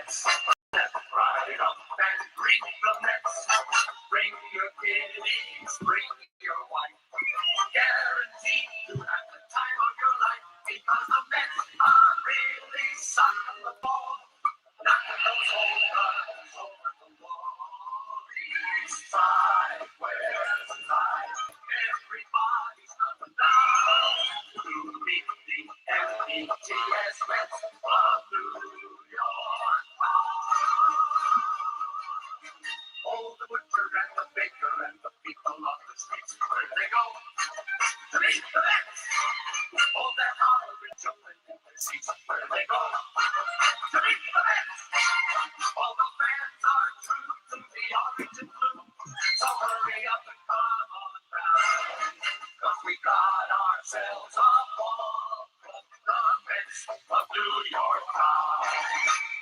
Mets. Step right up and greet the Mets. Bring your kiddies, bring your wife. Guaranteed to have the time of your life because the Mets are really sucking the ball. Knocking those home runs over the wall. East side, west side, everybody's coming down to meet the METS Mets of New York. Oh, the butcher and the baker and the people on the streets, where they go to meet the Mets. Oh, they're hollering, jumping in their seats, where they go to meet the Mets. All the fans are true to the orange and blue, so hurry up and come on down, 'cause we got ourselves a ball from the Mets of New York town.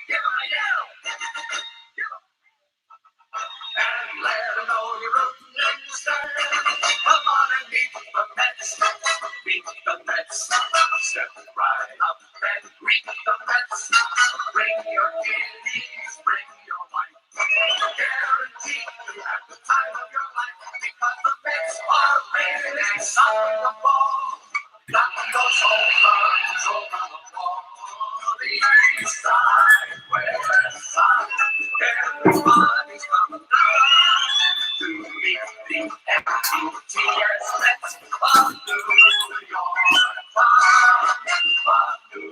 Give 'em a yell! Give 'em and let them know you're rooting and you stand. Come on and meet the Mets. Meet the Mets. Step right up and greet the Mets. Bring your kiddies, bring your wife. Guaranteed to have the time of your life because the Mets are really sucking the ball. Knocking those home runs over the wall. The east side, west side, everybody's coming down to meet the METS Mets of New York. Of New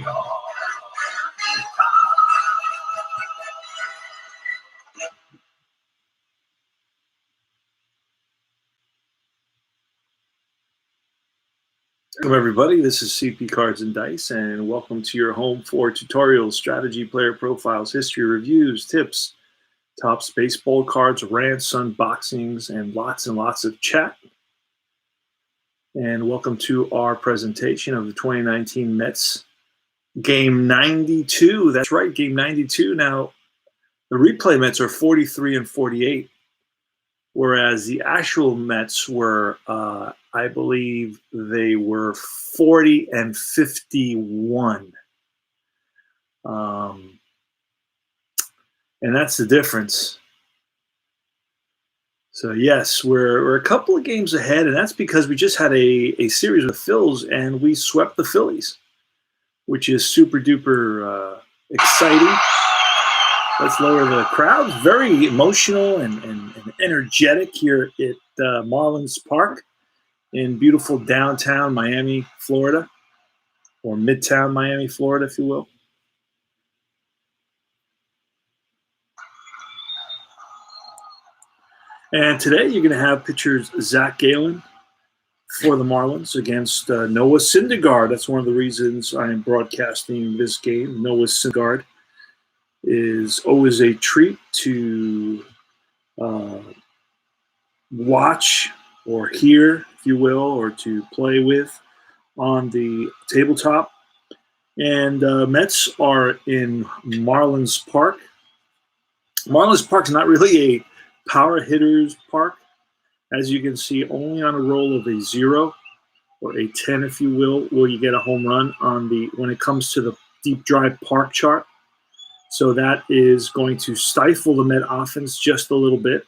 York. Welcome everybody, this is CP Cards and Dice, and welcome to your home for tutorials, strategy, player profiles, history reviews, tips, tops, baseball cards, rants, unboxings, and lots of chat. And welcome to our presentation of the 2019 Mets Game 92. That's right, Game 92. Now, the replay Mets are 43 and 48, whereas the actual Mets were, I believe they were 40 and 51. And that's the difference. So yes, we're a couple of games ahead, and that's because we just had a series with the Phils, and we swept the Phillies, which is super duper exciting. Let's lower the crowd. Very emotional and energetic here at Marlins Park in beautiful downtown Miami, Florida, or midtown Miami, Florida, if you will. And today you're going to have pitchers Zach Gallen for the Marlins against Noah Syndergaard. That's one of the reasons I am broadcasting this game. Noah Syndergaard is always a treat to watch or hear, if you will, or to play with on the tabletop. And Mets are in Marlins Park. Marlins Park is not really a power hitters park. As you can see, only on a roll of a 0 or a 10, if you will you get a home run on the when it comes to the deep drive park chart. So that is going to stifle the Met offense just a little bit.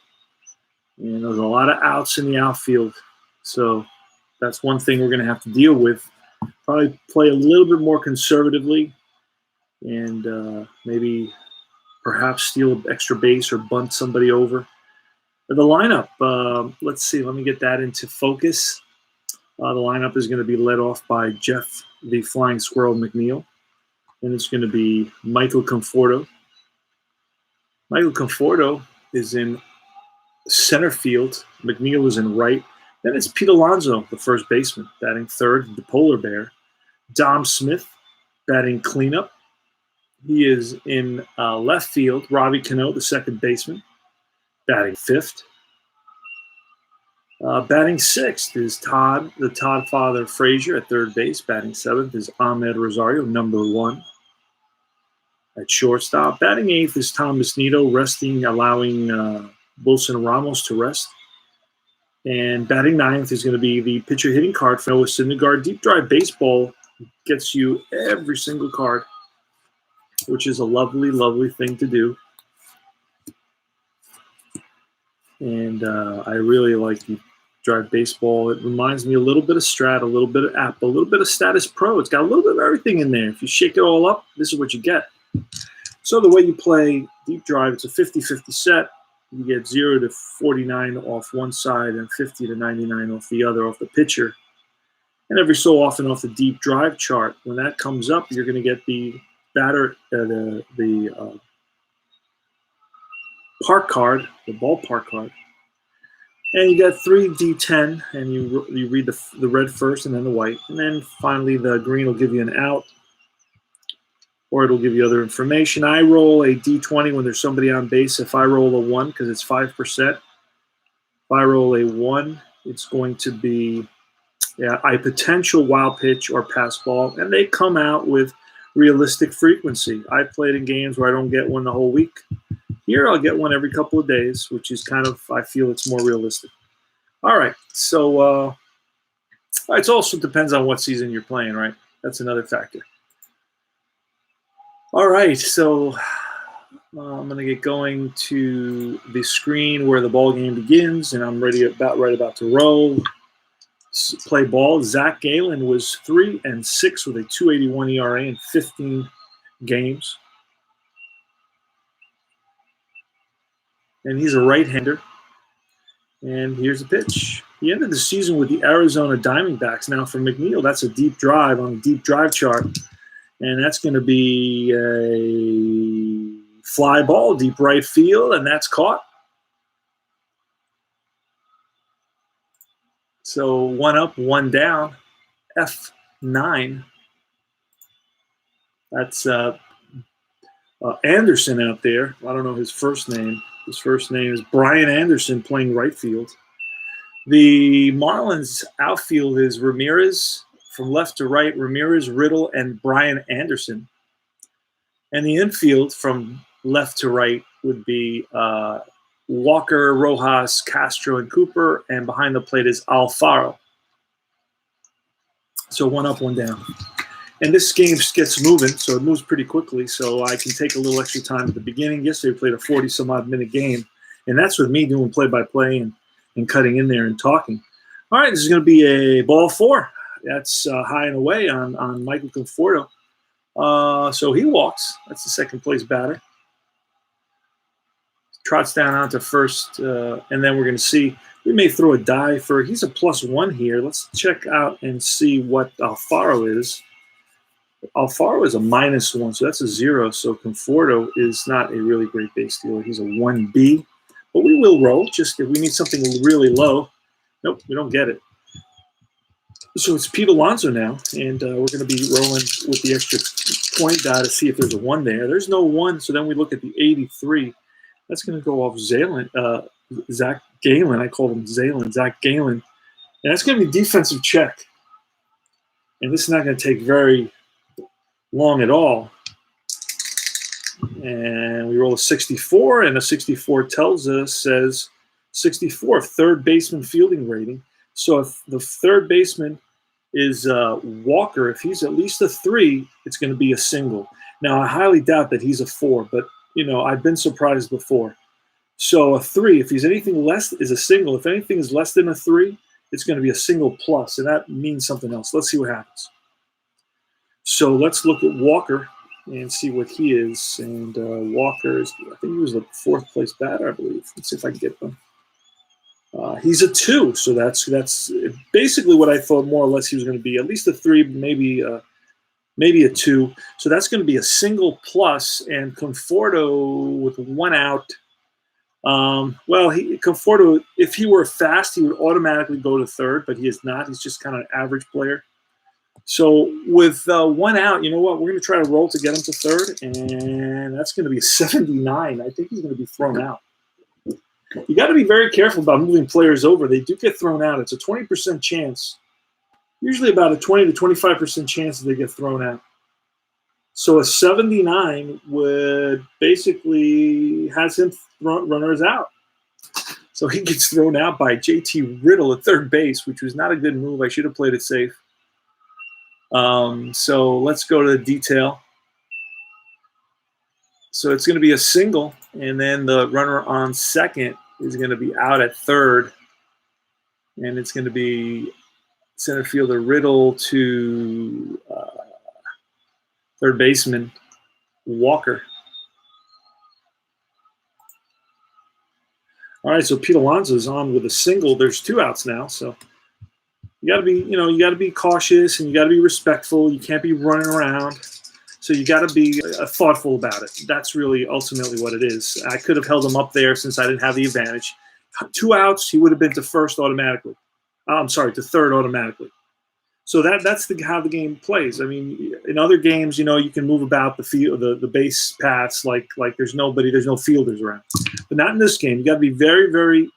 And there's a lot of outs in the outfield. So that's one thing we're going to have to deal with. Probably play a little bit more conservatively and maybe perhaps steal an extra base or bunt somebody over. The lineup, let's see. Let me get that into focus. The lineup is going to be led off by Jeff the Flying Squirrel McNeil. And it's going to be Michael Conforto. Michael Conforto is in center field. McNeil is in right. Then it's Pete Alonso, the first baseman, batting third, the polar bear. Dom Smith, batting cleanup. He is in left field. Robbie Cano, the second baseman, batting fifth. Batting sixth is the Todd Father Frazier at third base. Batting seventh is Ahmed Rosario, number 1 at shortstop. Batting eighth is Thomas Nido, resting, allowing Wilson Ramos to rest. And batting ninth is going to be the pitcher hitting card for Noah Syndergaard. Deep drive baseball gets you every single card. which is a lovely, lovely thing to do. And I really like Deep Drive Baseball. It reminds me a little bit of Strat, a little bit of App, a little bit of Status Pro. It's got a little bit of everything in there. If you shake it all up, this is what you get. So the way you play Deep Drive, it's a 50-50 set. You get 0 to 49 off one side and 50 to 99 off the other, off the pitcher. And every so often off the Deep Drive chart, when that comes up, you're going to get the batter, the park card, the ballpark card. And you got 3 D10, and you read the red first and then the white. And then finally the green will give you an out, or it'll give you other information. I roll a D20 when there's somebody on base. If I roll a 1, because it's 5%, if I roll a 1, it's going to be a potential wild pitch or pass ball, and they come out with realistic frequency. I've played in games where I don't get one the whole week. Here I'll get one every couple of days, which is kind of, I feel it's more realistic. All right, so it also depends on what season you're playing, right? That's another factor. All right, so I'm going to get going to the screen where the ball game begins, and I'm right about to roll. Play ball. Zach Gallen was 3-6 with a 2.81 ERA in 15 games. And he's a right-hander. And here's the pitch. He ended the season with the Arizona Diamondbacks. Now for McNeil, that's a deep drive on the deep drive chart. And that's going to be a fly ball, deep right field, and that's caught. So 1 up, 1 down, F9. That's Anderson out there. I don't know his first name. His first name is Brian Anderson, playing right field. The Marlins outfield is Ramirez from left to right, Ramirez, Riddle, and Brian Anderson. And the infield from left to right would be Walker, Rojas, Castro, and Cooper, and behind the plate is Alfaro. So 1 up, 1 down. And this game gets moving, so it moves pretty quickly, so I can take a little extra time at the beginning. Yesterday we played a 40-some-odd minute game, and that's with me doing play-by-play and cutting in there and talking. All right, this is going to be a ball 4. That's high and away on Michael Conforto. So he walks. That's the second-place batter. Trots down onto first, and then we're going to see. We may throw a dive for. He's a +1 here. Let's check out and see what Alfaro is. Alfaro is a -1, so that's a 0. So Conforto is not a really great base stealer. He's a 1B, but we will roll. Just if we need something really low. Nope, we don't get it. So it's Pete Alonso now, and we're going to be rolling with the extra point die to see if there's a 1 there. There's no 1, so then we look at the 83. That's going to go off Zach Gallen. I called him Zalen, Zach Gallen. And that's going to be defensive check. And this is not going to take very long at all. And we roll a 64, and a 64 tells us, says 64, third baseman fielding rating. So if the third baseman is Walker, if he's at least a 3, it's going to be a single. Now, I highly doubt that he's a 4, but, I've been surprised before. So a 3, if he's anything less, is a single. If anything is less than a 3, it's going to be a single plus, and that means something else. Let's see what happens. So let's look at Walker and see what he is. And Walker is, I think he was the 4th place batter, I believe. Let's see if I can get them. He's a 2, so that's basically what I thought more or less he was going to be. At least a 3, maybe a 2. So that's going to be a single plus, and Conforto with 1 out. Conforto, if he were fast, he would automatically go to third, but he is not. He's just kind of an average player. So with 1 out, you know what? We're going to try to roll to get him to third, and that's going to be a 79. I think he's going to be thrown out. You got to be very careful about moving players over. They do get thrown out. It's a 20% chance, usually about a 20 to 25% chance that they get thrown out. So a 79 would basically has him runners out. So he gets thrown out by JT Riddle at third base, which was not a good move. I should have played it safe. So let's go to the detail. So it's going to be a single, and then the runner on second is going to be out at third, and it's going to be center fielder Riddle to third baseman Walker. All right, so Pete Alonso is on with a single. There's 2 outs now, so you got to be cautious and you got to be respectful. You can't be running around. So you got to be thoughtful about it. That's really ultimately what it is. I could have held him up there since I didn't have the advantage. 2 outs, he would have been to first automatically. To third automatically. So that's how the game plays. I mean, in other games, you can move about the field, the base paths like there's no fielders around. But not in this game. You got to be very, very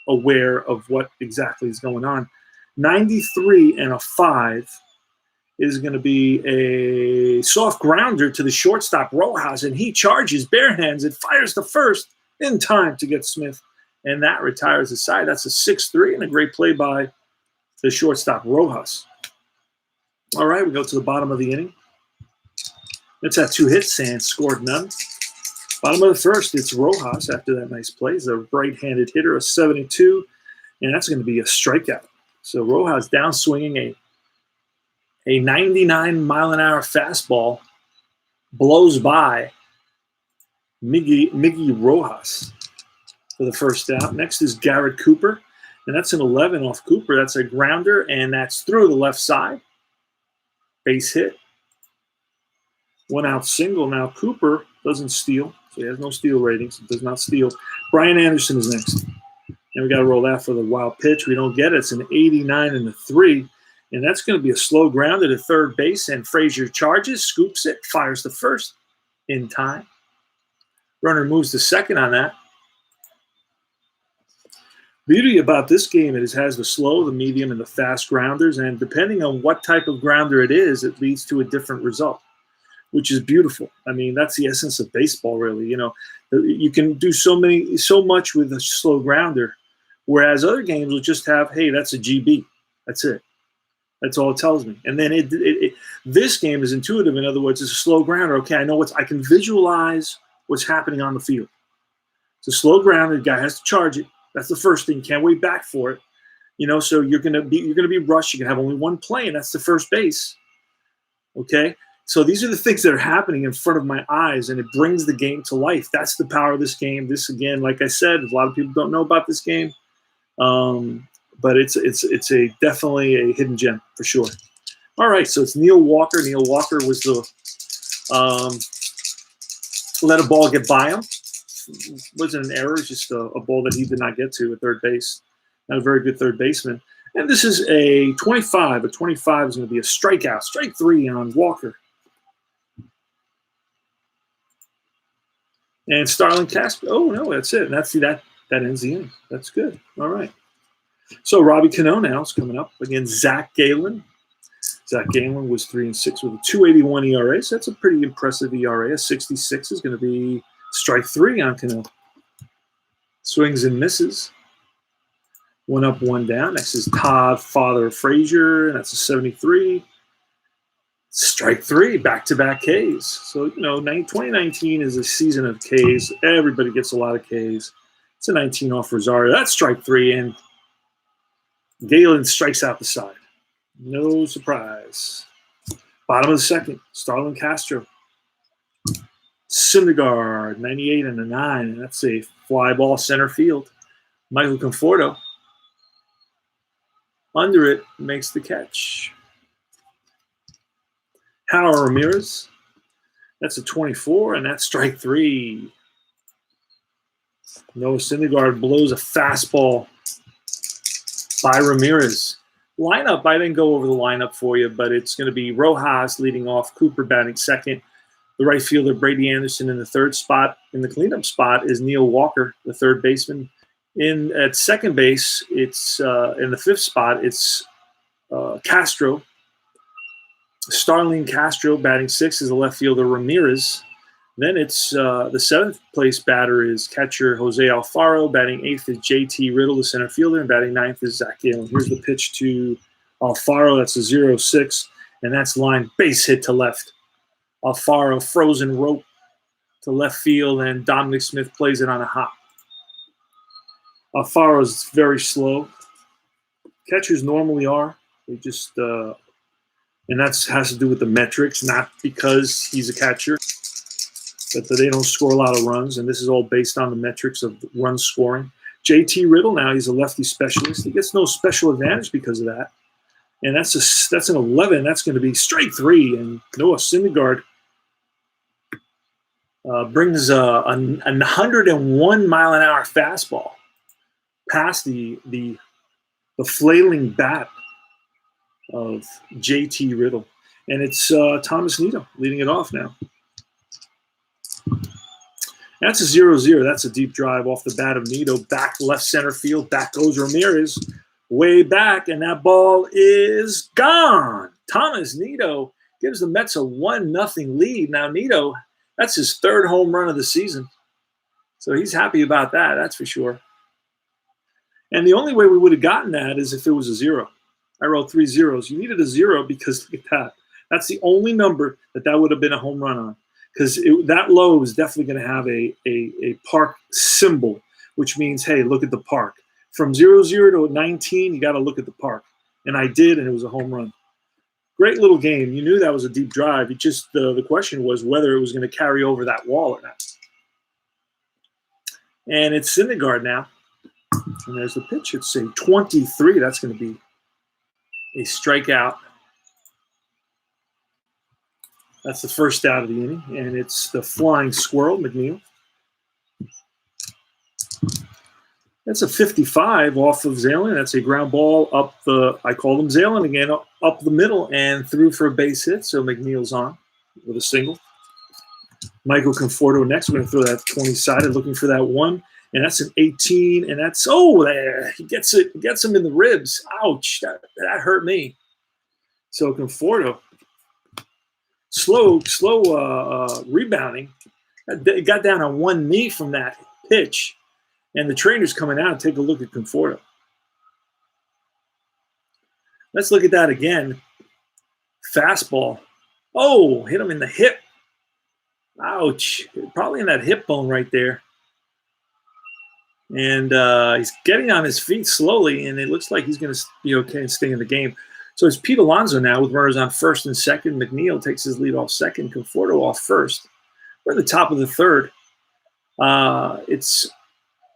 aware of what exactly is going on. 93 and a 5 is going to be a soft grounder to the shortstop Rojas, and he charges bare hands and fires to first in time to get Smith, and that retires the side. That's a 6-3 and a great play by the shortstop Rojas. All right, we go to the bottom of the inning. It's had 2 hits. Sands scored none. Bottom of the first, it's Rojas after that nice play. He's a right-handed hitter, a 72, and that's going to be a strikeout. So Rojas down swinging a 99-mile-an-hour fastball blows by Miggy Rojas for the first out. Next is Garrett Cooper, and that's an 11 off Cooper. That's a grounder, and that's through the left side. Base hit. 1 out single. Now Cooper doesn't steal, so he has no steal ratings. He does not steal. Brian Anderson is next. And we got to roll that for the wild pitch. We don't get it. It's an 89 and a 3. And that's going to be a slow grounder to third base. And Frazier charges, scoops it, fires to first in time. Runner moves to second on that. Beauty about this game is it has the slow, the medium, and the fast grounders. And depending on what type of grounder it is, it leads to a different result, which is beautiful. I mean, that's the essence of baseball, really. You can do so much with a slow grounder, whereas other games will just have, hey, that's a GB. That's it. That's all it tells me. And then this game is intuitive. In other words, it's a slow grounder. Okay, I can visualize what's happening on the field. It's a slow grounder. The guy has to charge it. That's the first thing. You can't wait back for it. So you're gonna be rushed. You can have only one play, and that's the first base. Okay. So these are the things that are happening in front of my eyes, and it brings the game to life. That's the power of this game. This, again, like I said, a lot of people don't know about this game, but it's definitely a hidden gem for sure. All right, so it's Neil Walker. Neil Walker was the let a ball get by him. It wasn't an error. It's just a ball that he did not get to at third base. Not a very good third baseman. And this is a 25. A 25 is going to be a strikeout. Strike 3 on Walker. And Starlin Castro. Oh, no, that's it. That ends the inning. That's good. All right. So Robbie Cano now is coming up against Zach Gallen. Zach Gallen was 3-6 with a 2.81 ERA. So that's a pretty impressive ERA. A 66 is going to be strike 3 on Cano. Swings and misses. 1 up, 1 down. Next is Todd Father Frazier, and that's a 73. Strike 3, back-to-back Ks. So, 2019 is a season of Ks. Everybody gets a lot of Ks. It's a 19 off Rosario. That's strike 3, and Galen strikes out the side. No surprise. Bottom of the second, Starlin Castro. Syndergaard, 98 and a 9, and that's a fly ball center field. Michael Conforto under it makes the catch. Howard Ramirez, that's a 24, and that's strike 3. Noah Syndergaard blows a fastball by Ramirez. Lineup, I didn't go over the lineup for you, but it's going to be Rojas leading off, Cooper batting second. The right fielder, Brady Anderson, in the third spot. In the cleanup spot is Neil Walker, the third baseman. At second base, it's in the fifth spot, it's Castro. Starlin Castro batting 6th is the left fielder, Ramirez. Then it's the 7th place batter is catcher Jose Alfaro. Batting 8th is JT Riddle, the center fielder. And batting 9th is Zach Gallen. Here's the pitch to Alfaro. That's a 0-6. And that's line base hit to left. Alfaro frozen rope to left field, and Dominic Smith plays it on a hop. Alfaro's very slow. Catchers normally are. They just, and that has to do with the metrics, not because he's a catcher, but they don't score a lot of runs, and this is all based on the metrics of run scoring. JT Riddle now, he's a lefty specialist. He gets no special advantage because of that. And that's an 11. That's going to be strike 3. And Noah Syndergaard brings a 101 mile an hour fastball past the flailing bat of JT Riddle. And it's Thomas Nido leading it off now. That's a 0-0. That's a deep drive off the bat of Nido. Back left center field. Back goes Ramirez. Way back, and that ball is gone. Thomas Nido gives the Mets a 1-0 lead. Now Nido, that's his 3rd home run of the season. So he's happy about that, that's for sure. And the only way we would have gotten that is if it was a 0. I wrote 3 zeros. You needed a 0 because look at that. That's the only number that would have been a home run on. Because that low is definitely going to have a park symbol, which means, hey, look at the park. From 0-0 to 19, you got to look at the park. And I did, and it was a home run. Great little game. You knew that was a deep drive. It just the question was whether it was going to carry over that wall or not. And it's Syndergaard now. And there's the pitch. It's a 23. That's going to be a strikeout. That's the first out of the inning. And it's the flying squirrel, McNeil. That's a 55 off of Zalin. That's a ground ball up I call him Zalin again, up the middle and through for a base hit. So McNeil's on with a single. Michael Conforto next. We're going to throw that 20-sided, looking for that 1. And that's an 18. And that's, there. He gets him in the ribs. Ouch. That hurt me. So Conforto, slow rebounding. It got down on one knee from that pitch. And the trainer's coming out and take a look at Conforto. Let's look at that again. Fastball. Hit him in the hip. Ouch. Probably in that hip bone right there. And he's getting on his feet slowly, and it looks like he's going to be okay and stay in the game. So it's Pete Alonso now with runners on first and second. McNeil takes his lead off second. Conforto off first. We're at the top of the third. It's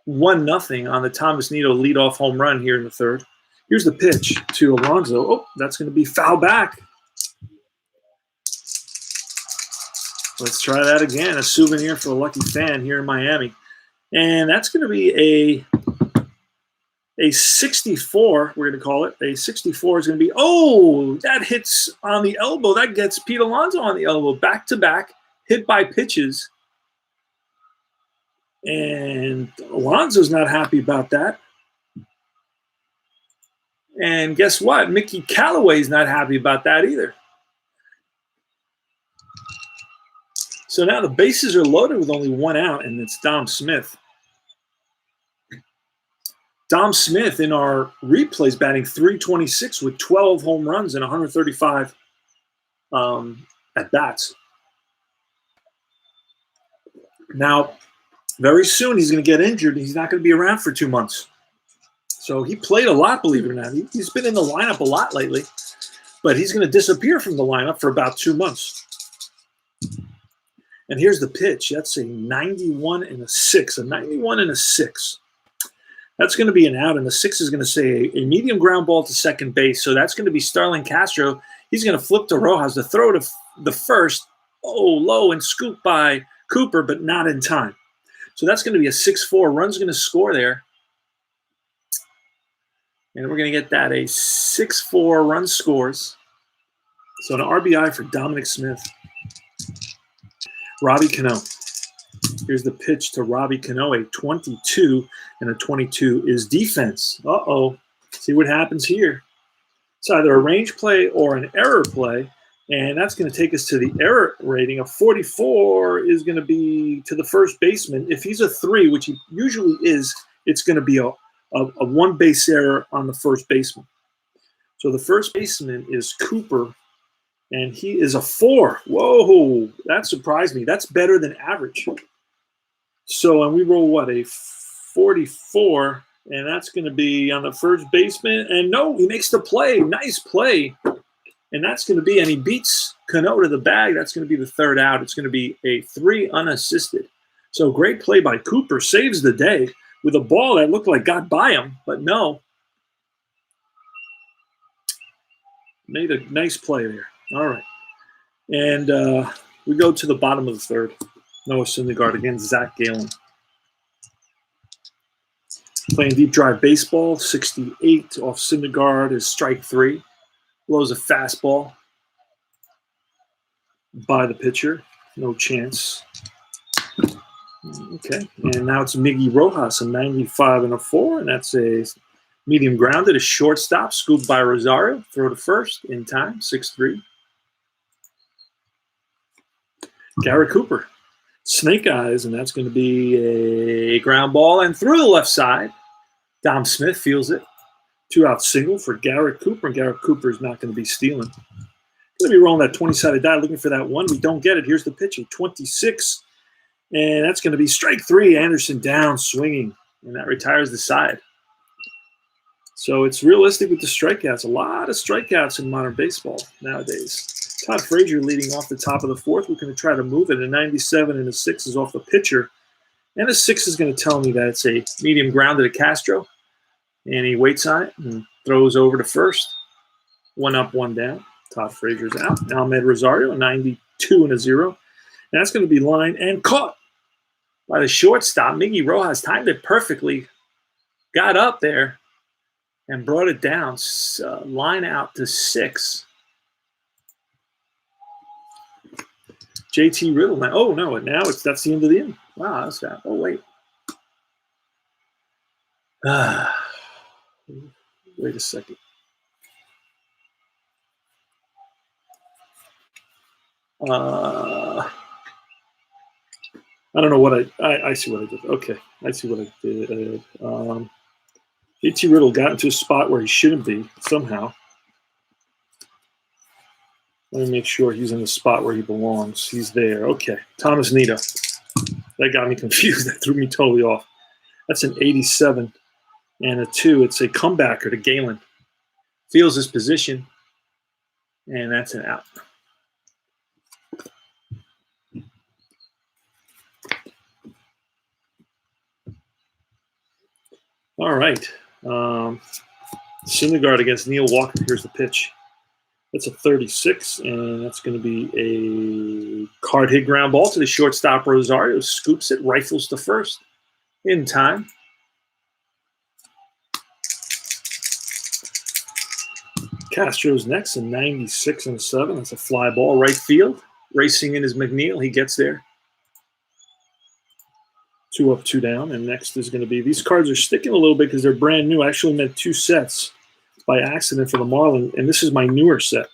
1-0 on the Thomas Nido leadoff home run here in the third. Here's the pitch to Alonso. That's going to be foul back. Let's try that again. A souvenir for a lucky fan here in Miami. And that's going to be a 64, we're going to call it. A 64 is going to be, that hits on the elbow. That gets Pete Alonso on the elbow. Back-to-back, hit by pitches. And Alonso's not happy about that. And guess what? Mickey Callaway's not happy about that either. So now the bases are loaded with only 1 out, and it's Dom Smith. Dom Smith in our replays batting .326 with 12 home runs and 135 at-bats. Now, very soon he's going to get injured, and he's not going to be around for 2 months. So he played a lot, believe it or not. He's been in the lineup a lot lately, but he's going to disappear from the lineup for about 2 months. And here's the pitch. That's a 91 and a 6. A 91 and a 6. That's going to be an out, and the 6 is going to say a medium ground ball to second base. So that's going to be Starlin Castro. He's going to flip to Rojas to throw to the first. Low and scooped by Cooper, but not in time. So that's going to be a 6-4. Run's going to score there. And we're going to get that a 6-4 run scores. So an RBI for Dominic Smith. Robbie Cano. Here's the pitch to Robbie Cano, a 22, and a 22 is defense. See what happens here. It's either a range play or an error play, and that's going to take us to the error rating. A 44 is going to be to the first baseman. If he's a 3, which he usually is, it's going to be a one base error on the first baseman. So the first baseman is Cooper, and he is a 4. Whoa, that surprised me. That's better than average. So, and we roll what, a 44, and that's going to be on the first baseman. And no, he makes the play. Nice play. And that's going to be, and he beats Cano to the bag. That's going to be the third out. It's going to be a 3 unassisted. So great play by Cooper. Saves the day with a ball that looked like got by him, but no. Made a nice play there. All right. And we go to the bottom of the third. Noah Syndergaard against Zach Gallen. Playing deep drive baseball, 68 off Syndergaard is strike 3. Blows a fastball by the pitcher. No chance. Okay. And now it's Miggy Rojas, a 95 and a 4, and that's a medium grounded, a shortstop, scooped by Rosario. Throw to first in time, 6-3. Garrett Cooper, snake eyes, and that's going to be a ground ball and through the left side. Dom Smith feels it. 2-out single for Garrett Cooper, and Garrett Cooper is not going to be stealing. Going to be rolling that 20-sided die, looking for that one. We don't get it. Here's the pitching, 26, and that's going to be strike 3. Anderson down, swinging, and that retires the side. So it's realistic with the strikeouts. A lot of strikeouts in modern baseball nowadays. Todd Frazier leading off the top of the fourth. We're going to try to move it. A 97 and a 6 is off the pitcher. And a 6 is going to tell me that it's a medium grounded to Castro. And he waits on it and throws over to first. 1 up, 1 down. Todd Frazier's out. Ahmed Rosario, a 92 and a 0. And that's going to be lined and caught by the shortstop. Miggy Rojas timed it perfectly. Got up there and brought it down. Line out to 6. JT Riddle now. Oh, no. Now that's the end of the inning. Wow, that's that. Oh, wait. Wait a second. I don't know what I see what I did. Okay, I see what I did. JT Riddle got into a spot where he shouldn't be somehow. Let me make sure he's in the spot where he belongs. He's there. Okay. Thomas Nito. That got me confused. That threw me totally off. That's an 87 and a 2. It's a comebacker to Galen. Feels his position, and that's an out. All right. Syndergaard against Neil Walker. Here's the pitch. That's a 36, and that's going to be a hard hit ground ball to the shortstop. Rosario scoops it, rifles to first in time. Castro's next, a 96 and a 7. That's a fly ball, right field. Racing in is McNeil. He gets there. 2 up, 2 down, and next is going to be, these cards are sticking a little bit because they're brand new. I actually meant 2 sets by accident for the Marlin, and this is my newer set.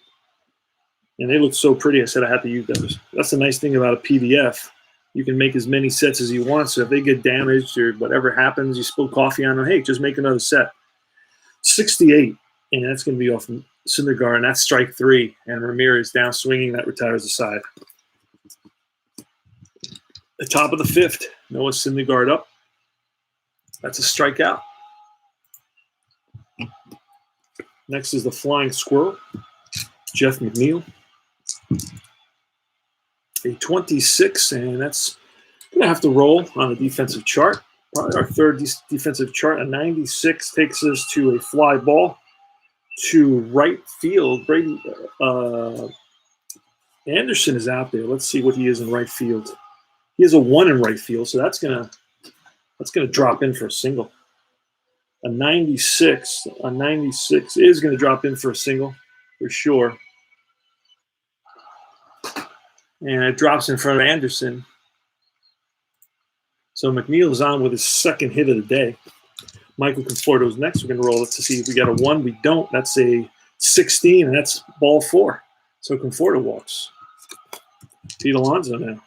And they look so pretty, I said I had to use those. That's the nice thing about a PDF. You can make as many sets as you want, so if they get damaged or whatever happens, you spill coffee on them, hey, just make another set. 68, and that's going to be off Syndergaard, and that's strike 3, and Ramirez down swinging, that retires the side. The top of the 5th, Noah Syndergaard up. That's a strikeout. Next is the Flying Squirrel, Jeff McNeil. A 26, and that's going to have to roll on the defensive chart. Probably our third defensive chart. A 96 takes us to a fly ball to right field. Brady Anderson is out there. Let's see what he is in right field. He has a 1 in right field, so that's gonna drop in for a single. A 96 is going to drop in for a single for sure. And it drops in front of Anderson. So McNeil is on with his second hit of the day. Michael Conforto's next. We're going to roll it to see if we got a 1. We don't. That's a 16, and that's ball 4. So Conforto walks. Pete Alonso now.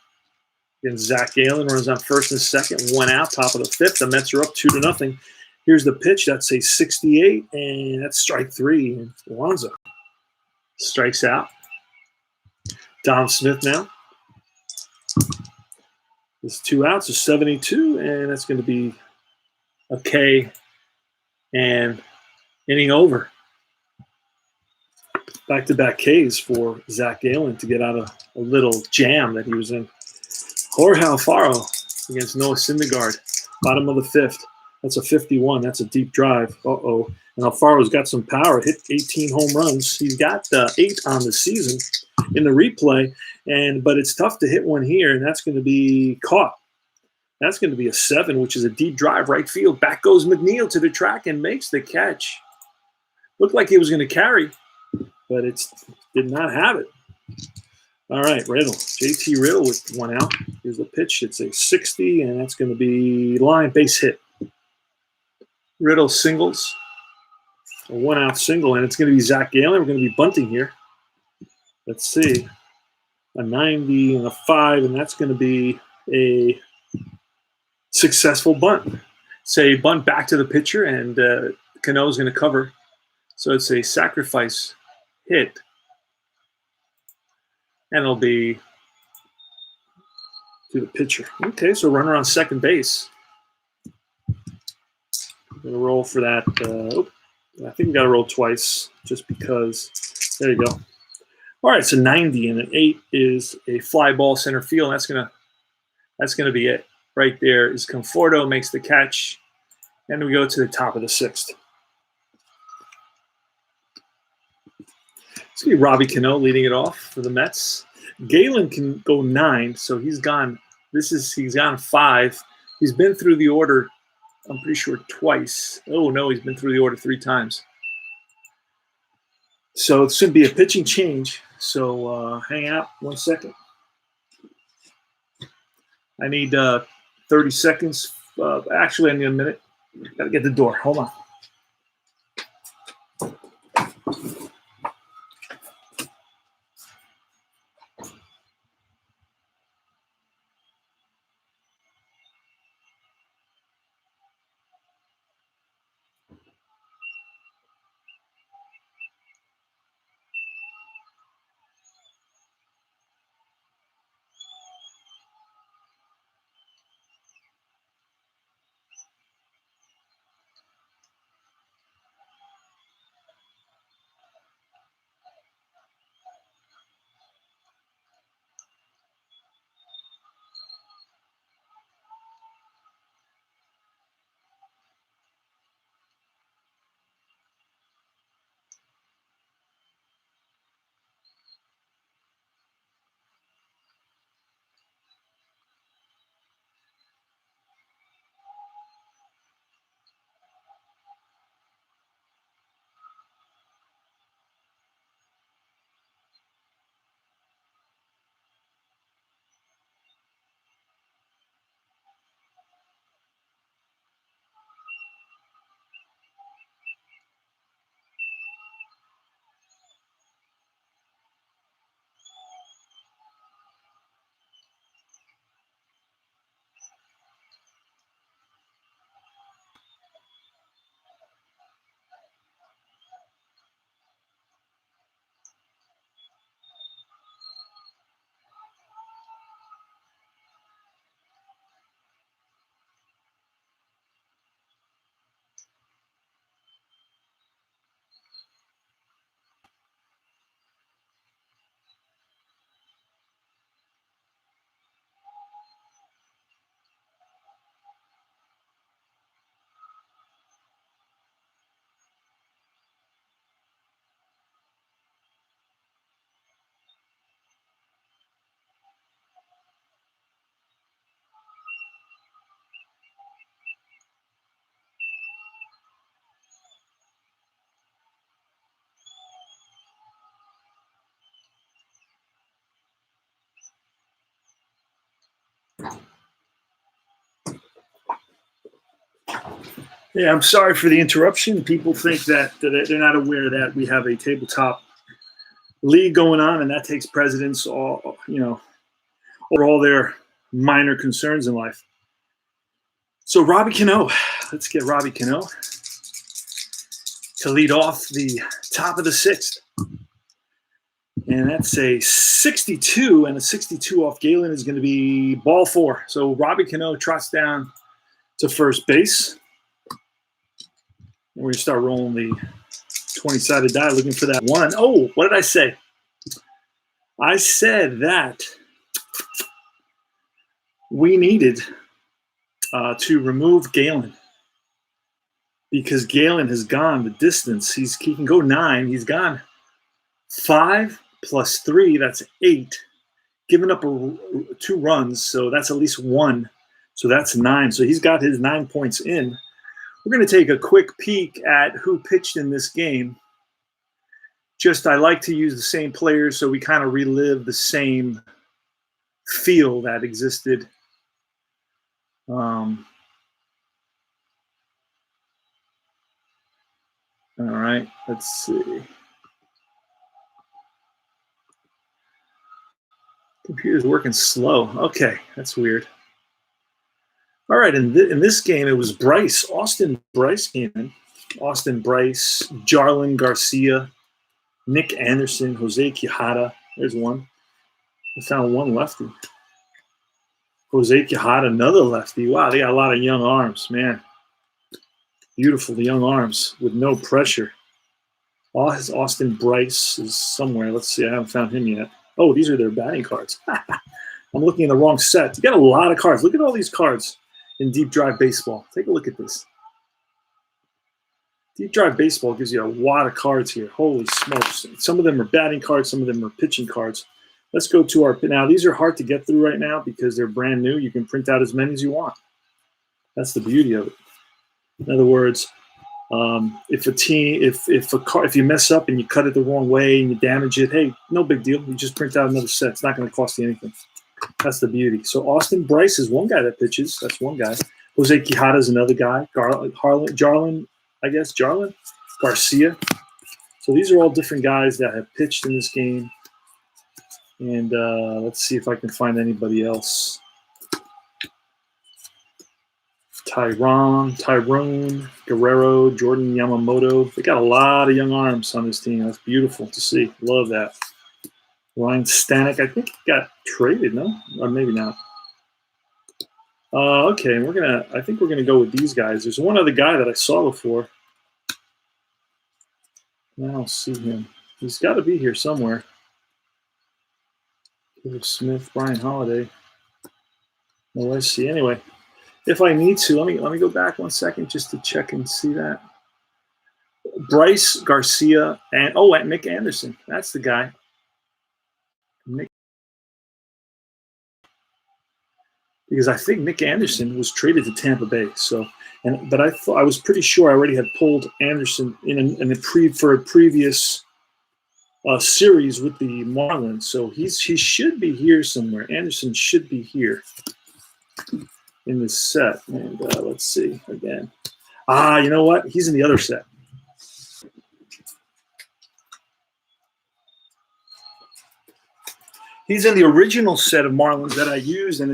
Again, Zach Gallen runs on first and second. 1 out, top of the 5th. The Mets are up 2-0. Here's the pitch. That's a 68, and that's strike 3. And Alonso strikes out. Dom Smith now. There's 2 outs, a 72, and that's going to be a K and inning over. Back-to-back Ks for Zach Gallen to get out of a little jam that he was in. Jorge Alfaro against Noah Syndergaard, bottom of the 5th. That's a 51. That's a deep drive. Uh-oh. And Alfaro's got some power. Hit 18 home runs. He's got 8 on the season in the replay, but it's tough to hit one here, and that's going to be caught. That's going to be a 7, which is a deep drive right field. Back goes McNeil to the track and makes the catch. Looked like he was going to carry, but it did not have it. All right, Riddle. JT Riddle with 1 out. Here's the pitch. It's a 60, and that's going to be line base hit. Riddle singles. A 1-out single, and it's going to be Zach Gallen. We're going to be bunting here. Let's see. A 90 and a 5, and that's going to be a successful bunt. Say bunt back to the pitcher, and Cano is going to cover. So it's a sacrifice hit. And it'll be to the pitcher. Okay, so runner on second base. Going to roll for that. I think we got to roll twice just because. There you go. All right, so 90 and an 8 is a fly ball center field. And that's gonna be it. Right there is Conforto makes the catch, and we go to the top of the 6th. It's gonna be Robbie Cano leading it off for the Mets. Gallen can go 9, so he's gone. He's gone 5. He's been through the order, I'm pretty sure, twice. Oh no, he's been through the order 3 times. So it should be a pitching change. So hang out 1 second. I need 30 seconds. Actually, I need a minute. Got to get the door. Hold on. Yeah, I'm sorry for the interruption. People think that they're not aware that we have a tabletop league going on, and that takes precedence over all their minor concerns in life. So Robbie Cano, let's get Robbie Cano to lead off the top of the 6th. And that's a 62, and a 62 off Galen is going to be ball 4. So Robbie Cano trots down to first base. And we're going to start rolling the 20-sided die, looking for that 1. Oh, what did I say? I said that we needed to remove Galen because Galen has gone the distance. He can go 9. He's gone 5 plus 3. That's 8. Giving up 2 runs, so that's at least 1. So that's 9. So he's got his 9 points in. We're going to take a quick peek at who pitched in this game. I like to use the same players so we kind of relive the same feel that existed. All right, let's see. Computer's working slow. Okay, that's weird. All right, in this game, it was Bryce. Austin Bryce came in. Austin Bryce, Jarlin Garcia, Nick Anderson, Jose Quijada. There's one. I found one lefty. Jose Quijada, another lefty. Wow, they got a lot of young arms, man. Beautiful, the young arms with no pressure. Austin Bryce is somewhere. Let's see. I haven't found him yet. Oh, these are their batting cards. I'm looking in the wrong set. You got a lot of cards. Look at all these cards in Deep Drive Baseball. Take a look at this. Deep Drive Baseball gives you a lot of cards here. Holy smokes. Some of them are batting cards. Some of them are pitching cards. Let's go to our – now, these are hard to get through right now because they're brand new. You can print out as many as you want. That's the beauty of it. In other words, if you mess up and you cut it the wrong way and you damage it, hey, no big deal. You just print out another set. It's not going to cost you anything. That's the beauty. So Austin Bryce is one guy that pitches. That's one guy. Jose Quijada is another guy. Jarlin Garcia. So these are all different guys that have pitched in this game. And let's see if I can find anybody else. Tyrone, Guerrero, Jordan Yamamoto. They got a lot of young arms on this team. That's beautiful to see. Love that. Ryan Stanek, I think he got traded, no? Or maybe not. Okay, I think we're gonna go with these guys. There's one other guy that I saw before. I don't see him. He's got to be here somewhere. Caleb Smith, Brian Holiday. Well, let's see. Anyway, if I need to, let me go back 1 second just to check and see that. Bryce Garcia and Nick Anderson. That's the guy. Because I think Nick Anderson was traded to Tampa Bay. But I was pretty sure I already had pulled Anderson for a previous series with the Marlins. So he should be here somewhere. Anderson should be here in this set. And let's see again. You know what? He's in the other set. He's in the original set of Marlins that I used, and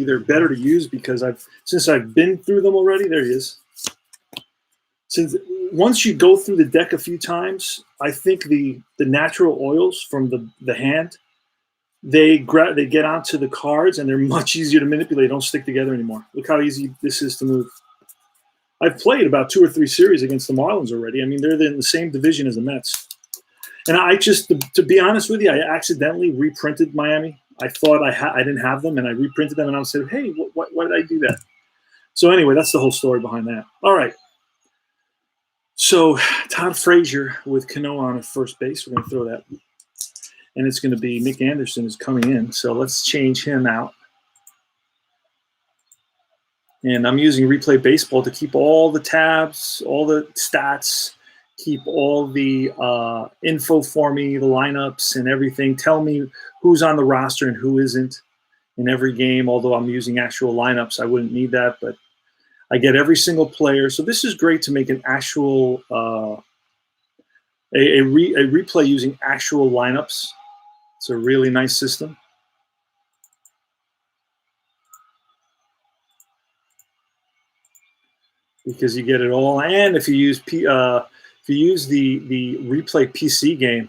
they're better to use because since I've been through them already. There he is. Since once you go through the deck a few times, I think the natural oils from the hand, they get onto the cards and they're much easier to manipulate. They don't stick together anymore. Look how easy this is to move. I've played about 2 or 3 series against the Marlins already. I mean, they're in the same division as the Mets. And I just, to be honest with you, I accidentally reprinted Miami. I thought I didn't have them, and I reprinted them, and I said, hey, why did I do that? So anyway, that's the whole story behind that. All right. So Todd Frazier with Cano on at first base. We're going to throw that. And it's going to be Nick Anderson is coming in. So let's change him out. And I'm using Replay Baseball to keep all the tabs, all the stats, keep all the info for me, the lineups and everything. Tell me who's on the roster and who isn't in every game. Although I'm using actual lineups, I wouldn't need that, but I get every single player. So this is great to make an actual a replay using actual lineups. It's a really nice system. Because you get it all, and if you use the Replay PC game,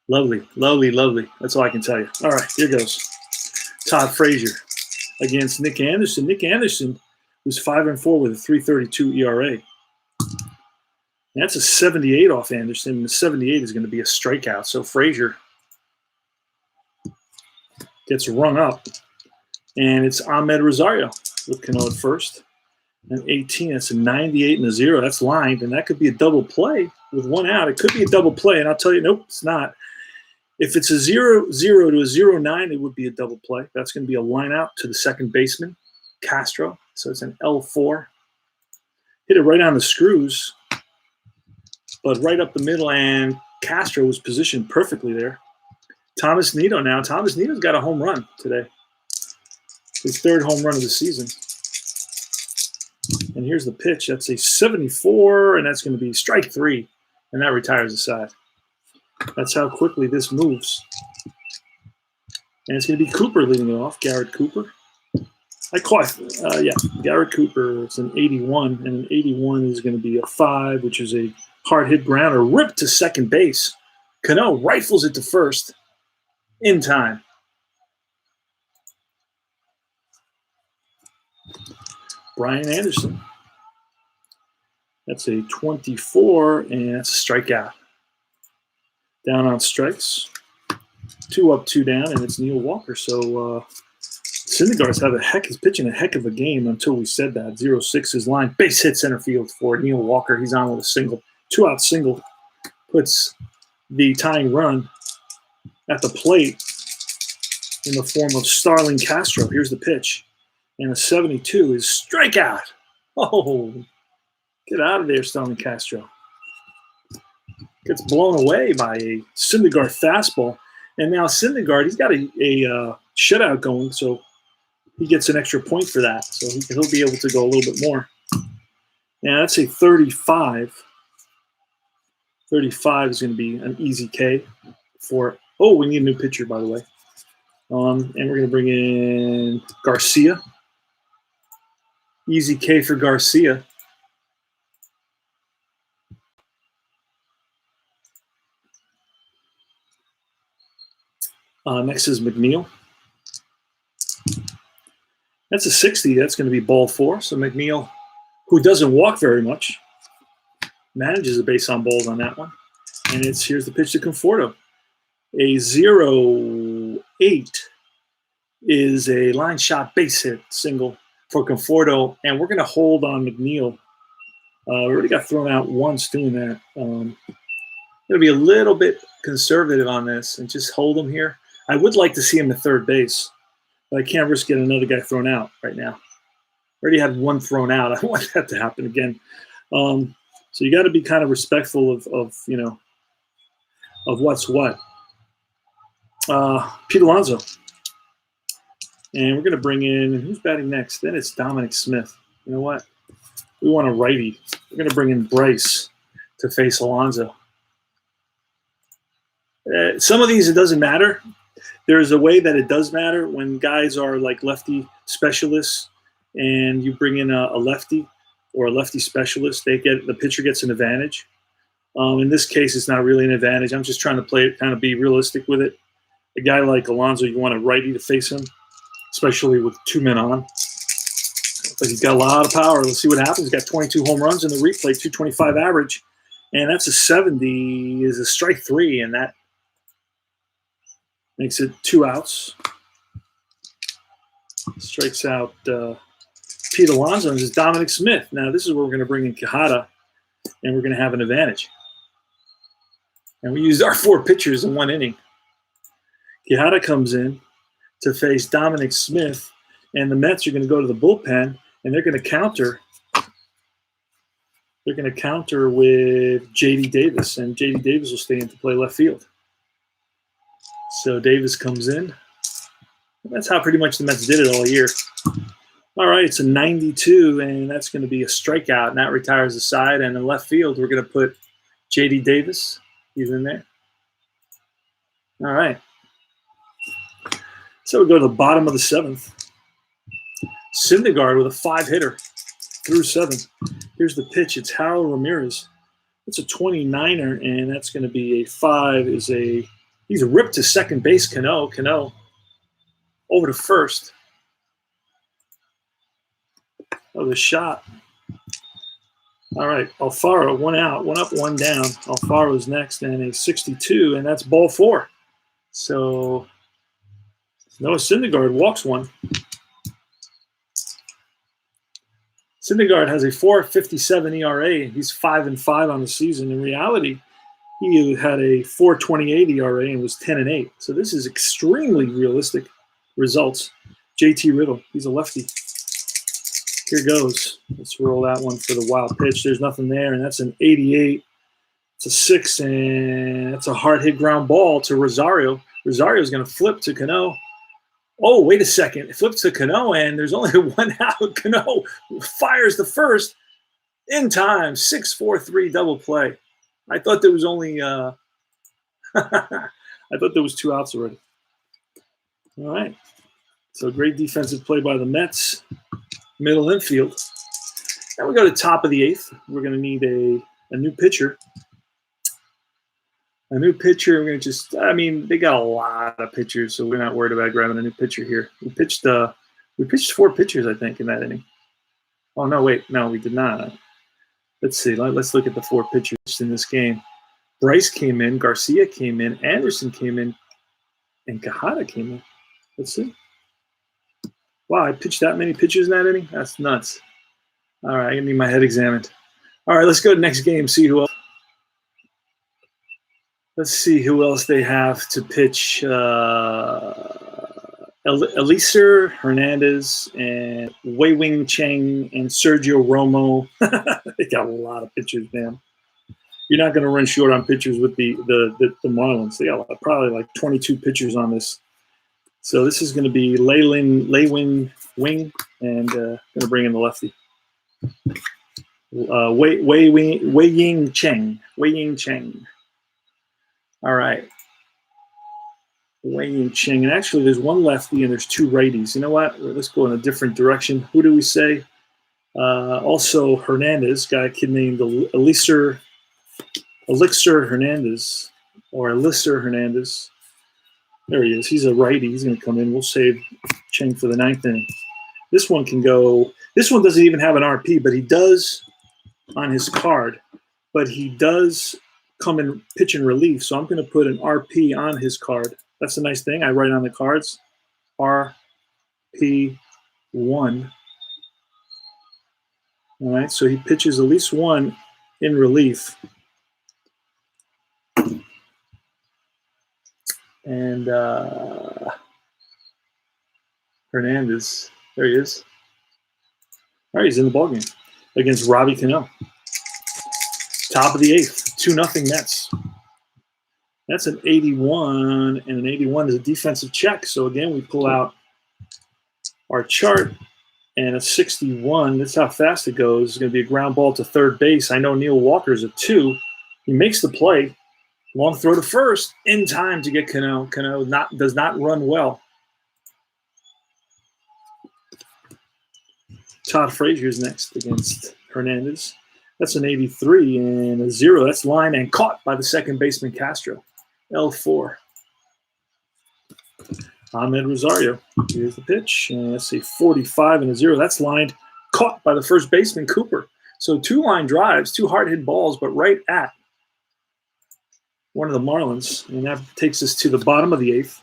Lovely, lovely, lovely. That's all I can tell you. All right, here goes. Todd Frazier against Nick Anderson. Nick Anderson was 5-4 with a 3.32 ERA. That's a 78 off Anderson. The 78 is going to be a strikeout. So Frazier gets rung up. And it's Ahmed Rosario with Cano at first. And 18, that's a 98 and a 0. That's lined. And that could be a double play with one out. It could be a double play. And I'll tell you, nope, it's not. If it's a 0-0 to a 0-9, it would be a double play. That's going to be a line out to the second baseman, Castro. So it's an L4. Hit it right on the screws, but right up the middle, and Castro was positioned perfectly there. Thomas Nido now. Thomas Nido's got a home run today. His third home run of the season. And here's the pitch. That's a 74, and that's going to be strike 3, and that retires the side. That's how quickly this moves. And it's going to be Cooper leading it off, Garrett Cooper. Garrett Cooper. It's an 81, and an 81 is going to be a 5, which is a hard hit grounder, ripped to second base. Cano rifles it to first in time. Brian Anderson. That's a 24, and that's a strikeout. Down on strikes. 2 up, 2 down, and it's Neil Walker. So Syndergaard's is pitching a heck of a game until we said that. 0-6 is line. Base hit center field for Neil Walker. He's on with a single. 2-out single. Puts the tying run at the plate in the form of Starlin Castro. Here's the pitch. And a 72 is strikeout. Oh, get out of there, Starlin Castro. Gets blown away by a Syndergaard fastball. And now Syndergaard, he's got a shutout going, so he gets an extra point for that. So he'll be able to go a little bit more. Now that's a 35. 35 is going to be an easy K for – oh, we need a new pitcher, by the way. And we're going to bring in Garcia. Easy K for Garcia. Next is McNeil. That's a 60. That's going to be ball 4. So McNeil, who doesn't walk very much, manages the base on balls on that one. And here's the pitch to Conforto. A 0-8 is a line shot base hit single for Conforto. And we're going to hold on McNeil. We already got thrown out once doing that. Going to be a little bit conservative on this and just hold him here. I would like to see him at third base, but I can't risk getting another guy thrown out right now. Already had one thrown out. I don't want that to happen again. So you got to be kind of respectful of what's what. Pete Alonso. And we're going to bring in, who's batting next? Then it's Dominic Smith. You know what? We want a righty. We're going to bring in Bryce to face Alonso. Some of these, it doesn't matter. There's a way that it does matter when guys are like lefty specialists and you bring in a lefty or a lefty specialist, the pitcher gets an advantage. In this case, it's not really an advantage. I'm just trying to play it, kind of be realistic with it. A guy like Alonso, you want a righty to face him, especially with 2 men on. But he's got a lot of power. Let's see what happens. He's got 22 home runs in the replay, 225 average. And that's a 70 is a strike 3, and that makes it 2 outs. Strikes out Pete Alonso, and this is Dominic Smith. Now, this is where we're going to bring in Quijada, and we're going to have an advantage. And we used our 4 pitchers in 1 inning. Quijada comes in to face Dominic Smith, and the Mets are going to go to the bullpen, and they're going to counter. They're going to counter with J.D. Davis, and J.D. Davis will stay in to play left field. So Davis comes in. That's how pretty much the Mets did it all year. All right, it's a 92, and that's going to be a strikeout, and that retires the side. And in left field, we're going to put J.D. Davis. He's in there. All right. So we go to the bottom of the 7th. Syndergaard with a 5-hitter through 7. Here's the pitch. It's Harold Ramirez. It's a 29er, and that's going to be a 5 is a He's ripped to second base. Cano over to first. Oh, the shot. All right, Alfaro, 1 out, 1 up, 1 down. Alfaro's next, and a 62, and that's ball 4. So Noah Syndergaard walks 1. Syndergaard has a 4.57 ERA. He's 5-5 on the season. In reality, he had a 4.28 ERA and was 10-8. So this is extremely realistic results. JT Riddle, he's a lefty. Here goes. Let's roll that one for the wild pitch. There's nothing there, and that's an 88. It's a 6, and that's a hard hit ground ball to Rosario. Rosario's going to flip to Cano. Oh, wait a second. It flips to Cano, and there's only 1 out. Cano fires the first in time. 6-4-3 double play. I thought there was only I thought there was 2 outs already. All right. So great defensive play by the Mets. Middle infield. Now we go to top of the 8th. We're going to need a new pitcher. A new pitcher. We're going to just, they got a lot of pitchers, so we're not worried about grabbing a new pitcher here. We pitched 4 pitchers, I think, in that inning. Oh, no, wait. No, we did not. Let's see. Let's look at the 4 pitchers in this game. Bryce came in. Garcia came in. Anderson came in. And Quijada came in. Let's see. Wow, I pitched that many pitchers in that inning? That's nuts. All right, I need my head examined. All right, let's go to the next game, see who else. Let's see who else they have to pitch. Elieser Hernandez and Wei Wing Cheng and Sergio Romo. They got a lot of pitchers, man. You're not going to run short on pitchers with the Marlins. They got probably like 22 pitchers on this. So this is going to be Lei Wing, and going to bring in the lefty. Wei Ying Cheng. All right. Wei Ying Cheng. And actually, there's 1 lefty and there's 2 righties. You know what? Let's go in a different direction. Who do we say? Also, Hernandez, kid named Elixir Hernandez, or Elixir Hernandez. There he is. He's a righty. He's going to come in. We'll save Cheng for the 9th inning. This one can go. This one doesn't even have an RP, but he does on his card. But he does come and pitch in relief. So I'm going to put an RP on his card. That's a nice thing. I write on the cards RP1. All right. So he pitches at least 1 in relief. And Hernandez, there he is. All right, he's in the ballgame against Robbie Cano. Top of the 8th, 2-0 Mets. That's an 81, and an 81 is a defensive check. So again, we pull out our chart, and a 61. That's how fast it goes. It's going to be a ground ball to third base. I know Neil Walker's a 2. He makes the play. Long throw to first in time to get Cano. Cano does not run well. Todd Frazier's next against Hernandez. That's an 83 and a 0. That's line and caught by the second baseman Castro. L4. Ahmed Rosario. Here's the pitch. And let's see, 45 and a 0. That's lined, caught by the first baseman Cooper. So 2 line drives, 2 hard hit balls, but right at one of the Marlins, and that takes us to the bottom of the 8th.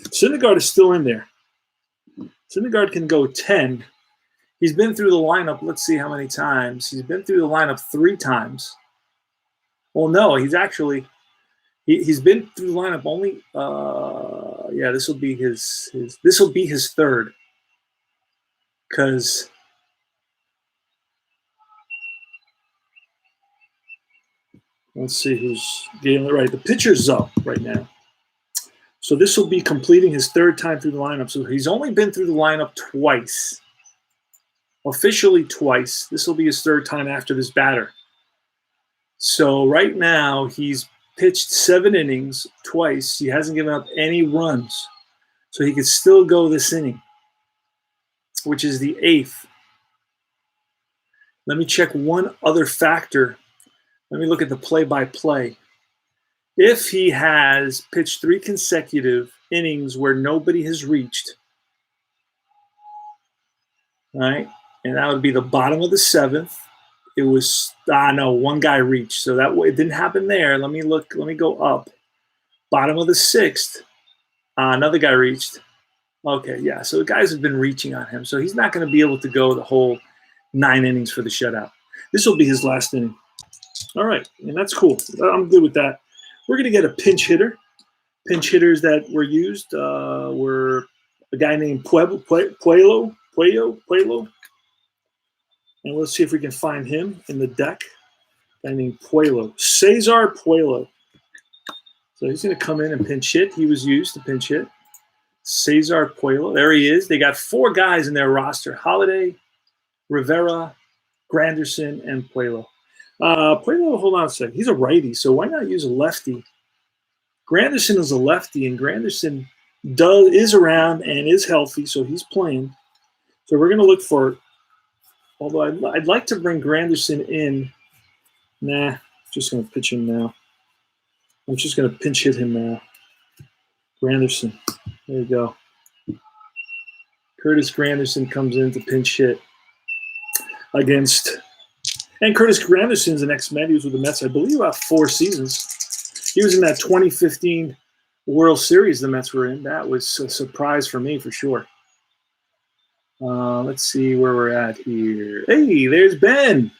Syndergaard is still in there. Syndergaard can go 10. He's been through the lineup. Let's see how many times. He's been through the lineup 3 times. Well, no, he's actually he's been through the lineup only. This will be his 3rd. Because let's see who's getting it right. The pitcher's up right now. So this will be completing his 3rd time through the lineup. So he's only been through the lineup twice. Officially twice. This will be his 3rd time after this batter. So right now he's pitched 7 innings twice. He hasn't given up any runs. So he could still go this inning, which is the 8th. Let me check one other factor. Let me look at the play-by-play. if he has pitched 3 consecutive innings where nobody has reached, right, and that would be the bottom of the 7th. It was, no, one guy reached. So that way, it didn't happen there. Let me look. Let me go up. Bottom of the 6th, another guy reached. Okay, yeah. So the guys have been reaching on him. So he's not going to be able to go the whole 9 innings for the shutout. This will be his last inning. All right, and that's cool. I'm good with that. We're going to get a pinch hitter. Pinch hitters that were used were a guy named Puello. And let's see if we can find him in the deck. A guy named Puello. Cesar Puello. So he's going to come in and pinch hit. He was used to pinch hit. Cesar Puello. There he is. They got 4 guys in their roster. Holiday, Rivera, Granderson, and Puello. Puello, hold on a second. He's a righty, so why not use a lefty? Granderson is a lefty, and Granderson is around and is healthy, so he's playing. So we're going to look for, although I'd like to bring Granderson in. Nah, just going to pitch him now. I'm just going to pinch hit him now. Granderson. There you go. Curtis Granderson comes in to pinch hit against, and Curtis Granderson's an ex-Met. He was with the Mets, I believe, about 4 seasons. He was in that 2015 World Series the Mets were in. That was a surprise for me, for sure. Let's see where we're at here. Hey, there's Ben.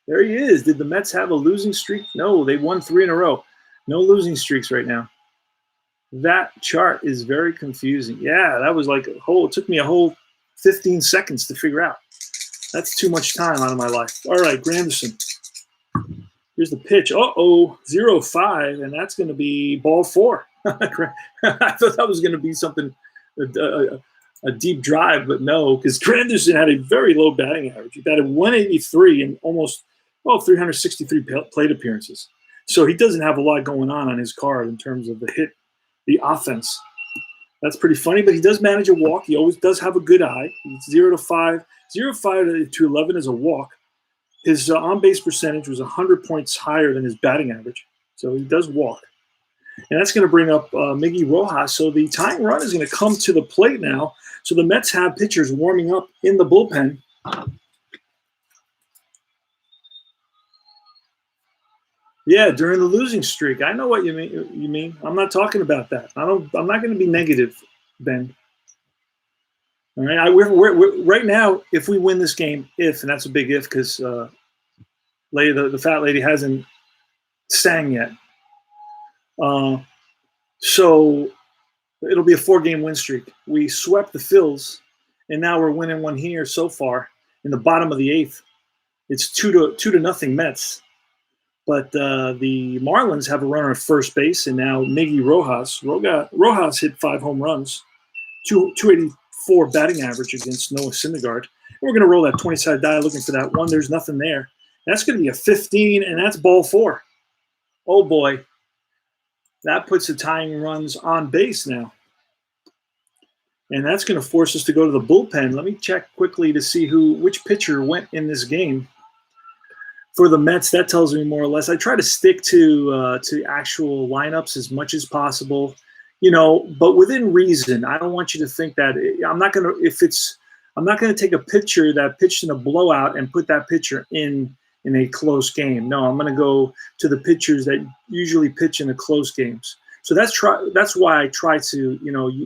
There he is. Did the Mets have a losing streak? No, they won 3 in a row. No losing streaks right now. That chart is very confusing. Yeah, that was like it took me a whole 15 seconds to figure out. That's too much time out of my life. All right, Granderson. Here's the pitch. 0-5, and that's going to be ball 4. I thought that was going to be something, a deep drive, but no, because Granderson had a very low batting average. He batted 183 and almost 363 plate appearances. So he doesn't have a lot going on his card in terms of the offense. That's pretty funny, but he does manage a walk. He always does have a good eye. It's 0-5. 0-5 to 11 is a walk. His on-base percentage was 100 points higher than his batting average. So he does walk. And that's going to bring up Miggy Rojas. So the tying run is going to come to the plate now. So the Mets have pitchers warming up in the bullpen. Yeah, during the losing streak. I know what you mean. I'm not talking about that. I'm not going to be negative, Ben. All right. We're right now, if we win this game, and that's a big if, because the fat lady hasn't sang yet. So it'll be a 4-game win streak. We swept the Phils, and now we're winning one here so far in the bottom of the 8th. It's 2-0 Mets. But the Marlins have a runner at first base, and now Miggy Rojas hit 5 home runs, 284 batting average against Noah Syndergaard. And we're going to roll that 20-sided die looking for that one. There's nothing there. That's going to be a 15, and that's ball 4. Oh, boy. That puts the tying runs on base now. And that's going to force us to go to the bullpen. Let me check quickly to see which pitcher went in this game. For the Mets, that tells me more or less. I try to stick to actual lineups as much as possible, but within reason. I don't want you to think that I'm not going to take a pitcher that pitched in a blowout and put that pitcher in a close game. No, I'm going to go to the pitchers that usually pitch in the close games. So that's why I try to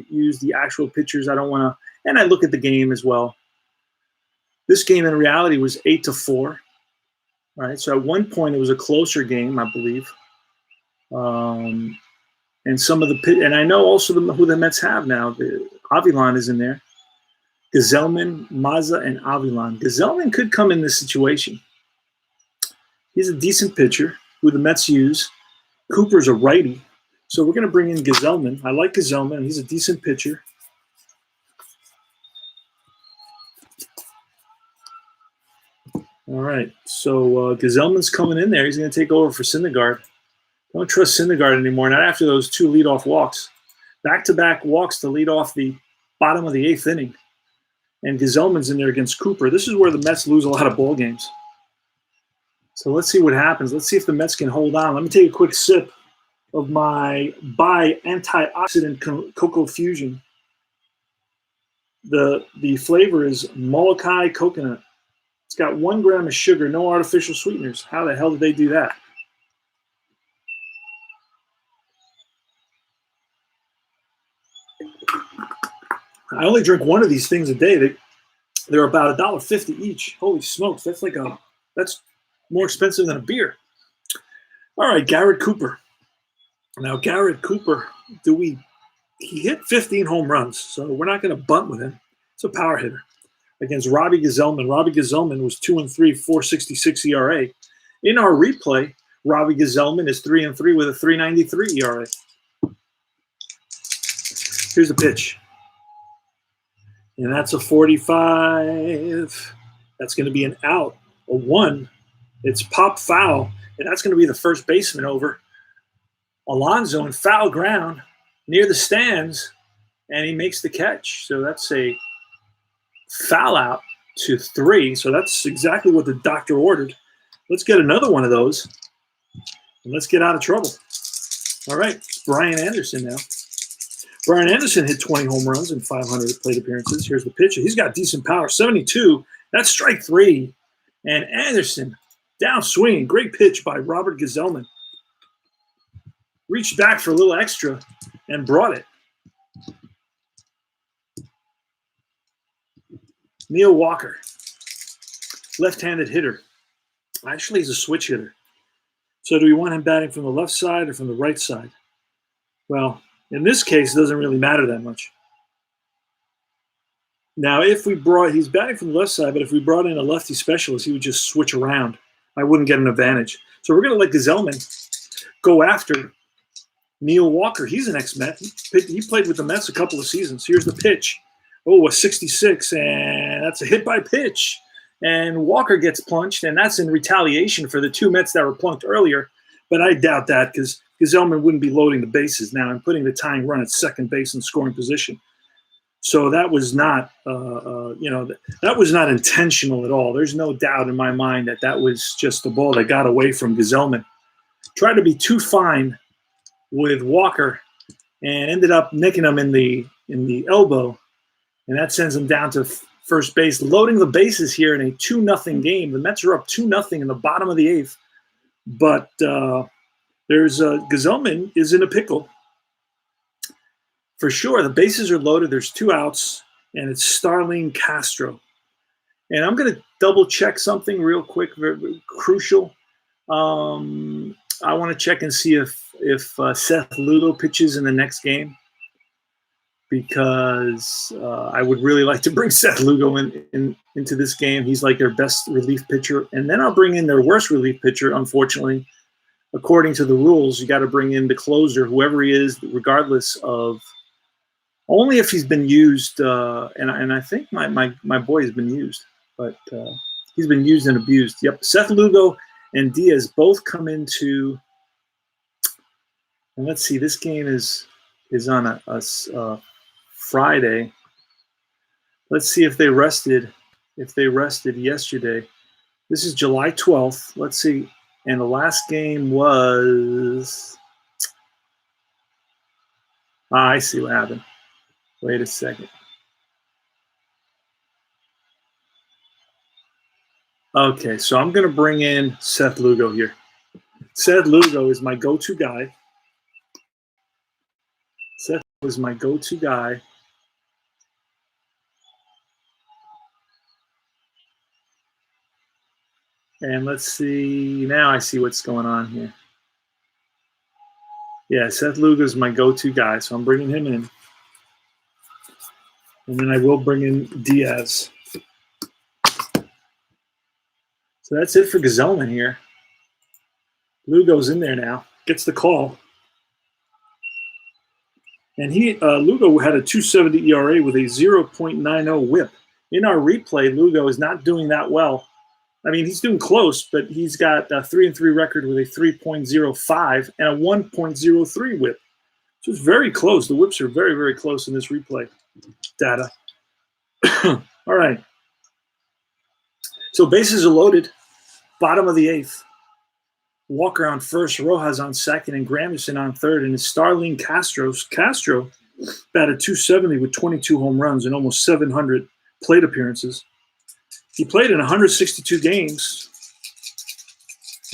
use the actual pitchers. I don't want to, and I look at the game as well. This game in reality was 8-4. All right, so at one point it was a closer game, I believe, and some of and I know also who the Mets have now. Avilan is in there, Gazelman, Mazza, and Avilan. Gazelman could come in this situation. He's a decent pitcher who the Mets use. Cooper's a righty, so we're going to bring in Gazelman. I like Gazelman. He's a decent pitcher. All right, so Gazelman's coming in there. He's going to take over for Syndergaard. Don't trust Syndergaard anymore, not after those 2 leadoff walks. Back-to-back walks to lead off the bottom of the 8th inning. And Gazelman's in there against Cooper. This is where the Mets lose a lot of ball games. So let's see what happens. Let's see if the Mets can hold on. Let me take a quick sip of my Bai antioxidant cocoa fusion. The flavor is Molokai coconut. It's got 1 gram of sugar, no artificial sweeteners. How the hell did they do that? I only drink one of these things a day. They're about $1.50 each. Holy smokes, that's more expensive than a beer. All right, Garrett Cooper. Now, Garrett Cooper, he hit 15 home runs, so we're not going to bunt with him. It's a power hitter against Robbie Gazelman. Robbie Gazelman was 2-3, 4.66 ERA. In our replay, Robbie Gazelman is 3-3 with a 3.93 ERA. Here's the pitch. And that's a 45. That's going to be an out, a 1. It's pop foul, and that's going to be the first baseman over. Alonso in foul ground near the stands, and he makes the catch. So that's a foul out to 3. So that's exactly what the doctor ordered. Let's get another one of those, and let's get out of trouble. All right, it's Brian Anderson now. Brian Anderson hit 20 home runs in 500 plate appearances. Here's the pitcher. He's got decent power, 72. That's strike 3. And Anderson, down swinging. Great pitch by Robert Gazelman. Reached back for a little extra and brought it. Neil Walker, left-handed hitter. Actually, he's a switch hitter. So do we want him batting from the left side or from the right side? Well, in this case, it doesn't really matter that much. Now, he's batting from the left side, but if we brought in a lefty specialist, he would just switch around. I wouldn't get an advantage. So we're going to let Gazelman go after Neil Walker. He's an ex-Met. He played with the Mets a couple of seasons. Here's the pitch. Oh, a 66, and that's a hit by pitch. And Walker gets plunked, and that's in retaliation for the 2 Mets that were plunked earlier. But I doubt that because Gazelman wouldn't be loading the bases now and putting the tying run at second base in scoring position. So that was not, that was not intentional at all. There's no doubt in my mind that was just the ball that got away from Gazelman. Tried to be too fine with Walker and ended up nicking him in the elbow, and that sends him down to first base, loading the bases here in a 2-0 game. The Mets are up 2-0 in the bottom of the 8th, but Gazelman is in a pickle. For sure, the bases are loaded. There's 2 outs, and it's Starlene Castro. And I'm going to double-check something real quick, very, very crucial. I want to check and see if Seth Lugo pitches in the next game, because I would really like to bring Seth Lugo into this game. He's like their best relief pitcher. And then I'll bring in their worst relief pitcher, unfortunately. According to the rules, you got to bring in the closer, whoever he is, regardless of – only if he's been used, and I think my boy has been used, but he's been used and abused. Yep, Seth Lugo and Diaz both come into, and let's see, this game is on a Friday. Let's see if they rested yesterday. This is July 12th. Let's see, and the last game was, I see what happened. Wait a second. Okay, so I'm going to bring in Seth Lugo here. Seth Lugo is my go-to guy. Seth is my go-to guy. And let's see. Now I see what's going on here. Yeah, Seth Lugo is my go-to guy, so I'm bringing him in. And then I will bring in Diaz. So that's it for Gazelman here. Lugo's in there now. Gets the call. And Lugo had a 2.70 ERA with a 0.90 whip. In our replay, Lugo is not doing that well. I mean, he's doing close, but he's got a 3-3 record with a 3.05 and a 1.03 whip. So it's very close. The whips are very, very close in this replay data. All right. So bases are loaded. Bottom of the 8th. Walker on first, Rojas on second, and Granderson on third. And it's Starlin Castro. Castro batted .270 with 22 home runs and almost 700 plate appearances. He played in 162 games.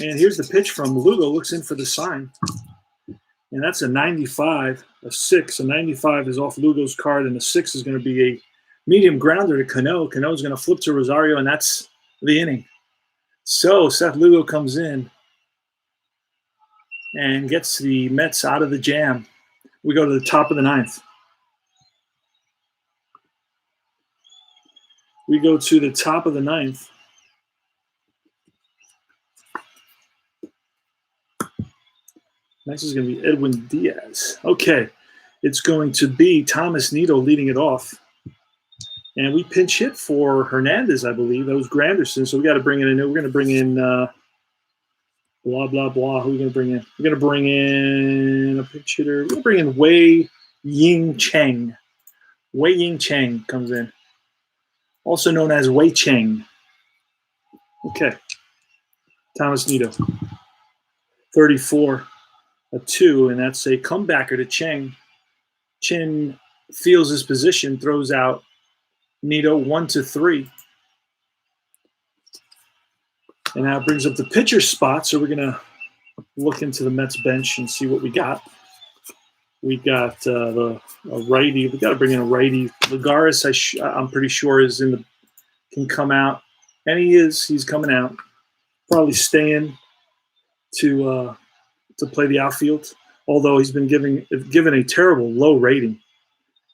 And here's the pitch from Lugo. Looks in for the sign. And that's a 95, a 6. A 95 is off Lugo's card, and a 6 is going to be a medium grounder to Cano. Cano is going to flip to Rosario, and that's the inning. So Seth Lugo comes in and gets the Mets out of the jam. We go to the top of the ninth. We go to the top of the ninth. Next is going to be Edwin Diaz. Okay, it's going to be Thomas Nido leading it off. And we pinch hit for Hernandez, I believe. That was Granderson, so we got to bring in a new. We're going to bring in blah, blah, blah. Who are we going to bring in? We're going to bring in a pinch hitter. We're going to bring in Wei Ying Cheng. Wei Ying Cheng comes in, also known as Wei Cheng. Okay, Thomas Nido, 34. A 2, and that's a comebacker to Cheng. Chen feels his position, throws out Nido 1-3. And now it brings up the pitcher spot, so we're going to look into the Mets bench and see what we got. We got a righty. We got to bring in a righty. Lagares, I'm pretty sure, can come out. And he is. He's coming out. Probably staying to play the outfield, although he's been given a terrible low rating.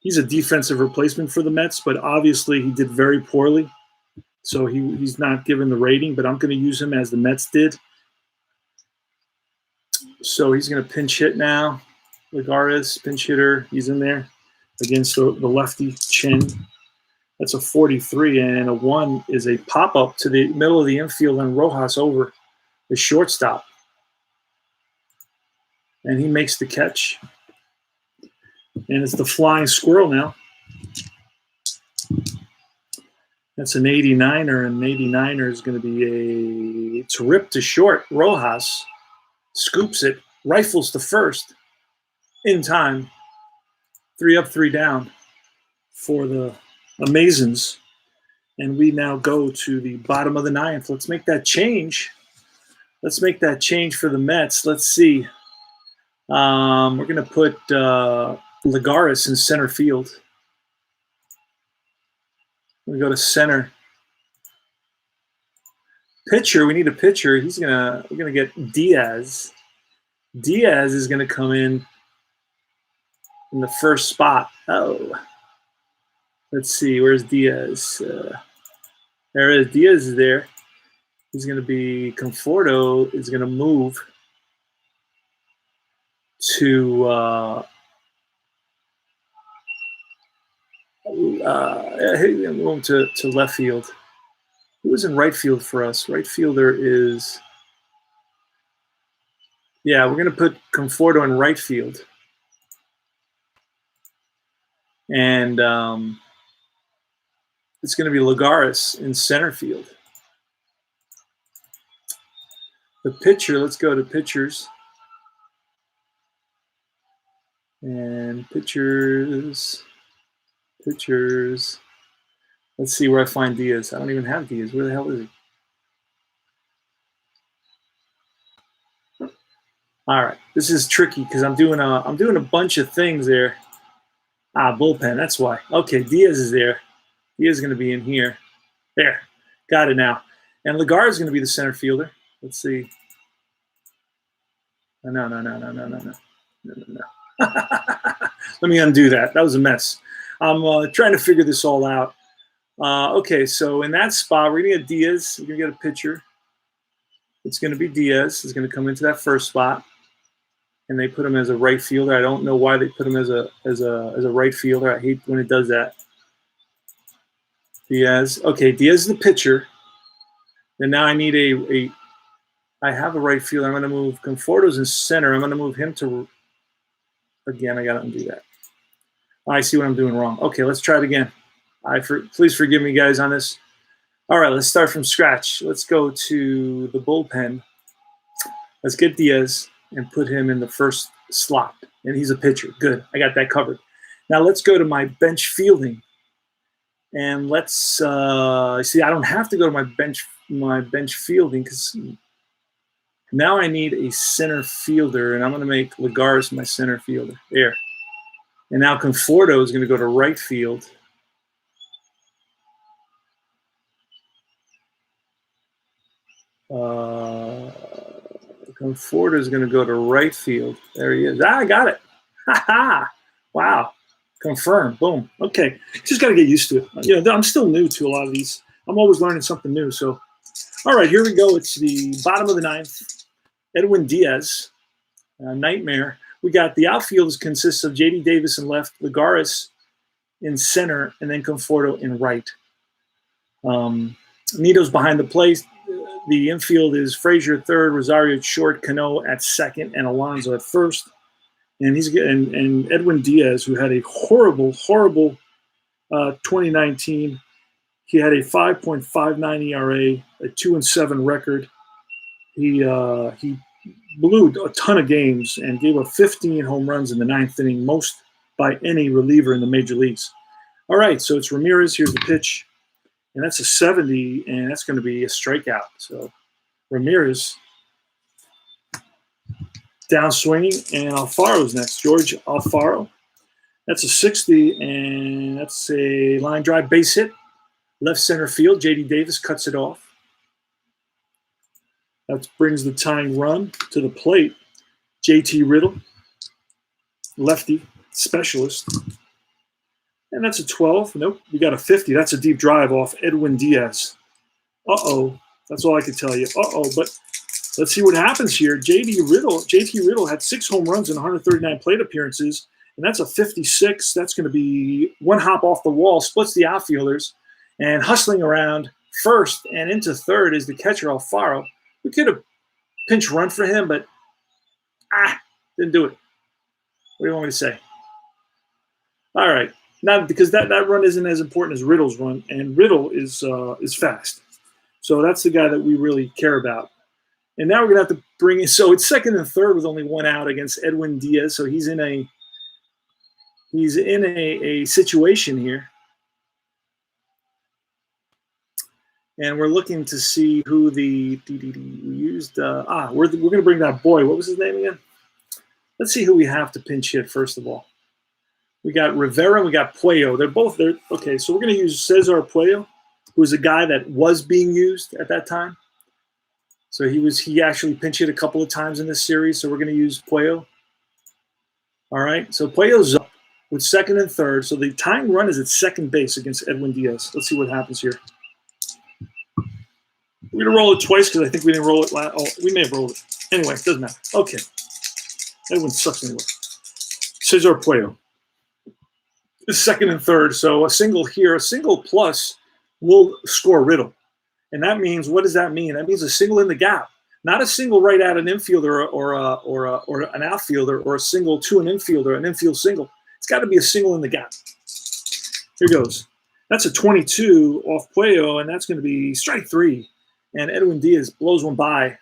He's a defensive replacement for the Mets, but obviously he did very poorly, so he's not given the rating, but I'm going to use him as the Mets did. So he's going to pinch hit now. Lagares, pinch hitter, he's in there against the lefty Chen. That's a 43, and a 1 is a pop-up to the middle of the infield and Rojas over the shortstop. And he makes the catch. And it's the flying squirrel now. That's an 89er, and an 89er is going to be it's ripped to short. Rojas scoops it, rifles to first in time. 3 up, 3 down for the Amazons. And we now go to the bottom of the ninth. Let's make that change. Let's make that change for the Mets. Let's see. We're going to put Lagares in center field. We go to center. Pitcher, we need a pitcher. We're gonna get Diaz. Diaz is gonna come in the first spot. Oh, let's see. Where's Diaz? There it is. Diaz is there. He's gonna be Conforto is gonna move to move to left field. Who was in right field for us? Right fielder is we're gonna put Conforto in right field. And it's gonna be Lagares in center field. The pitcher, let's go to pitchers. And pitchers. Let's see where I find Diaz. I don't even have Diaz. Where the hell is he? All right, this is tricky because I'm doing a bunch of things there. Bullpen. That's why. Okay, Diaz is there. Diaz is going to be in here. There, got it now. And Lagares is going to be the center fielder. Let's see. No. Let me undo that. That was a mess. I'm trying to figure this all out. Okay, so in that spot, we're going to get Diaz. We're going to get a pitcher. It's going to be Diaz. He's going to come into that first spot. And they put him as a right fielder. I don't know why they put him as a right fielder. I hate when it does that. Diaz. Okay, Diaz is the pitcher. And now I need I have a right fielder. I'm going to move Conforto's in center. I'm going to move him to – again, I got to undo that. I see what I'm doing wrong. Okay, let's try it again. Please forgive me, guys, on this. All right, let's start from scratch. Let's go to the bullpen. Let's get Diaz and put him in the first slot. And he's a pitcher. Good. I got that covered. Now let's go to my bench fielding. And let's see, I don't have to go to my bench fielding because now I need a center fielder, and I'm going to make Lagares my center fielder. There. And now Conforto is going to go to right field. Conforto is going to go to right field. There he is. I got it. Ha ha. Wow. Confirm. Boom. Okay. Just got to get used to it. I'm still new to a lot of these. I'm always learning something new. So, all right, here we go. It's the bottom of the ninth. Edwin Diaz, nightmare. We got the outfield consists of J.D. Davis in left, Lagares in center, and then Conforto in right. Nito's behind the plate. The infield is Frazier at third, Rosario at short, Cano at second, and Alonso at first. And and Edwin Diaz, who had a horrible 2019. He had a 5.59 ERA, a 2-7 record. He blew a ton of games and gave up 15 home runs in the ninth inning, most by any reliever in the major leagues. All right, so it's Ramirez. Here's the pitch. And that's a 70, and that's going to be a strikeout. So Ramirez down swinging, and Alfaro's next. George Alfaro. That's a 60, and that's a line drive base hit. Left center field. J.D. Davis cuts it off. That brings the tying run to the plate. J.T. Riddle, lefty, specialist. And that's a 12. Nope, we got a 50. That's a deep drive off Edwin Diaz. Uh-oh. That's all I can tell you. Uh-oh, but let's see what happens here. J.T. Riddle had 6 home runs in 139 plate appearances, and that's a 56. That's going to be one hop off the wall, splits the outfielders, and hustling around first and into third is the catcher Alfaro. We could have pinch run for him, but didn't do it. What do you want me to say? All right. Not because that run isn't as important as Riddle's run, and Riddle is fast. So that's the guy that we really care about. And now we're going to have to bring in – so it's second and third with only 1 out against Edwin Diaz. So he's in a situation here. And we're looking to see who we used. We're going to bring that boy. What was his name again? Let's see who we have to pinch hit first of all. We got Rivera and we got Puello. They're both there. Okay, so we're going to use Cesar Puello, who was a guy that was being used at that time. So he actually pinch hit a couple of times in this series. So we're going to use Puello. All right, so Puello's up with second and third. So the tying run is at second base against Edwin Diaz. Let's see what happens here. We're going to roll it twice because I think we didn't roll it last. Oh, we may have rolled it. Anyway, it doesn't matter. Okay. Edwin sucks anyway. Cesar Puello. Second and third. So a single here, a single plus will score Riddle. And that means, what does that mean? That means a single in the gap. Not a single right at an infielder or an outfielder, or a single to an infielder, an infield single. It's got to be a single in the gap. Here goes. That's a 22 off Puello, and that's going to be strike 3. And Edwin Diaz blows one by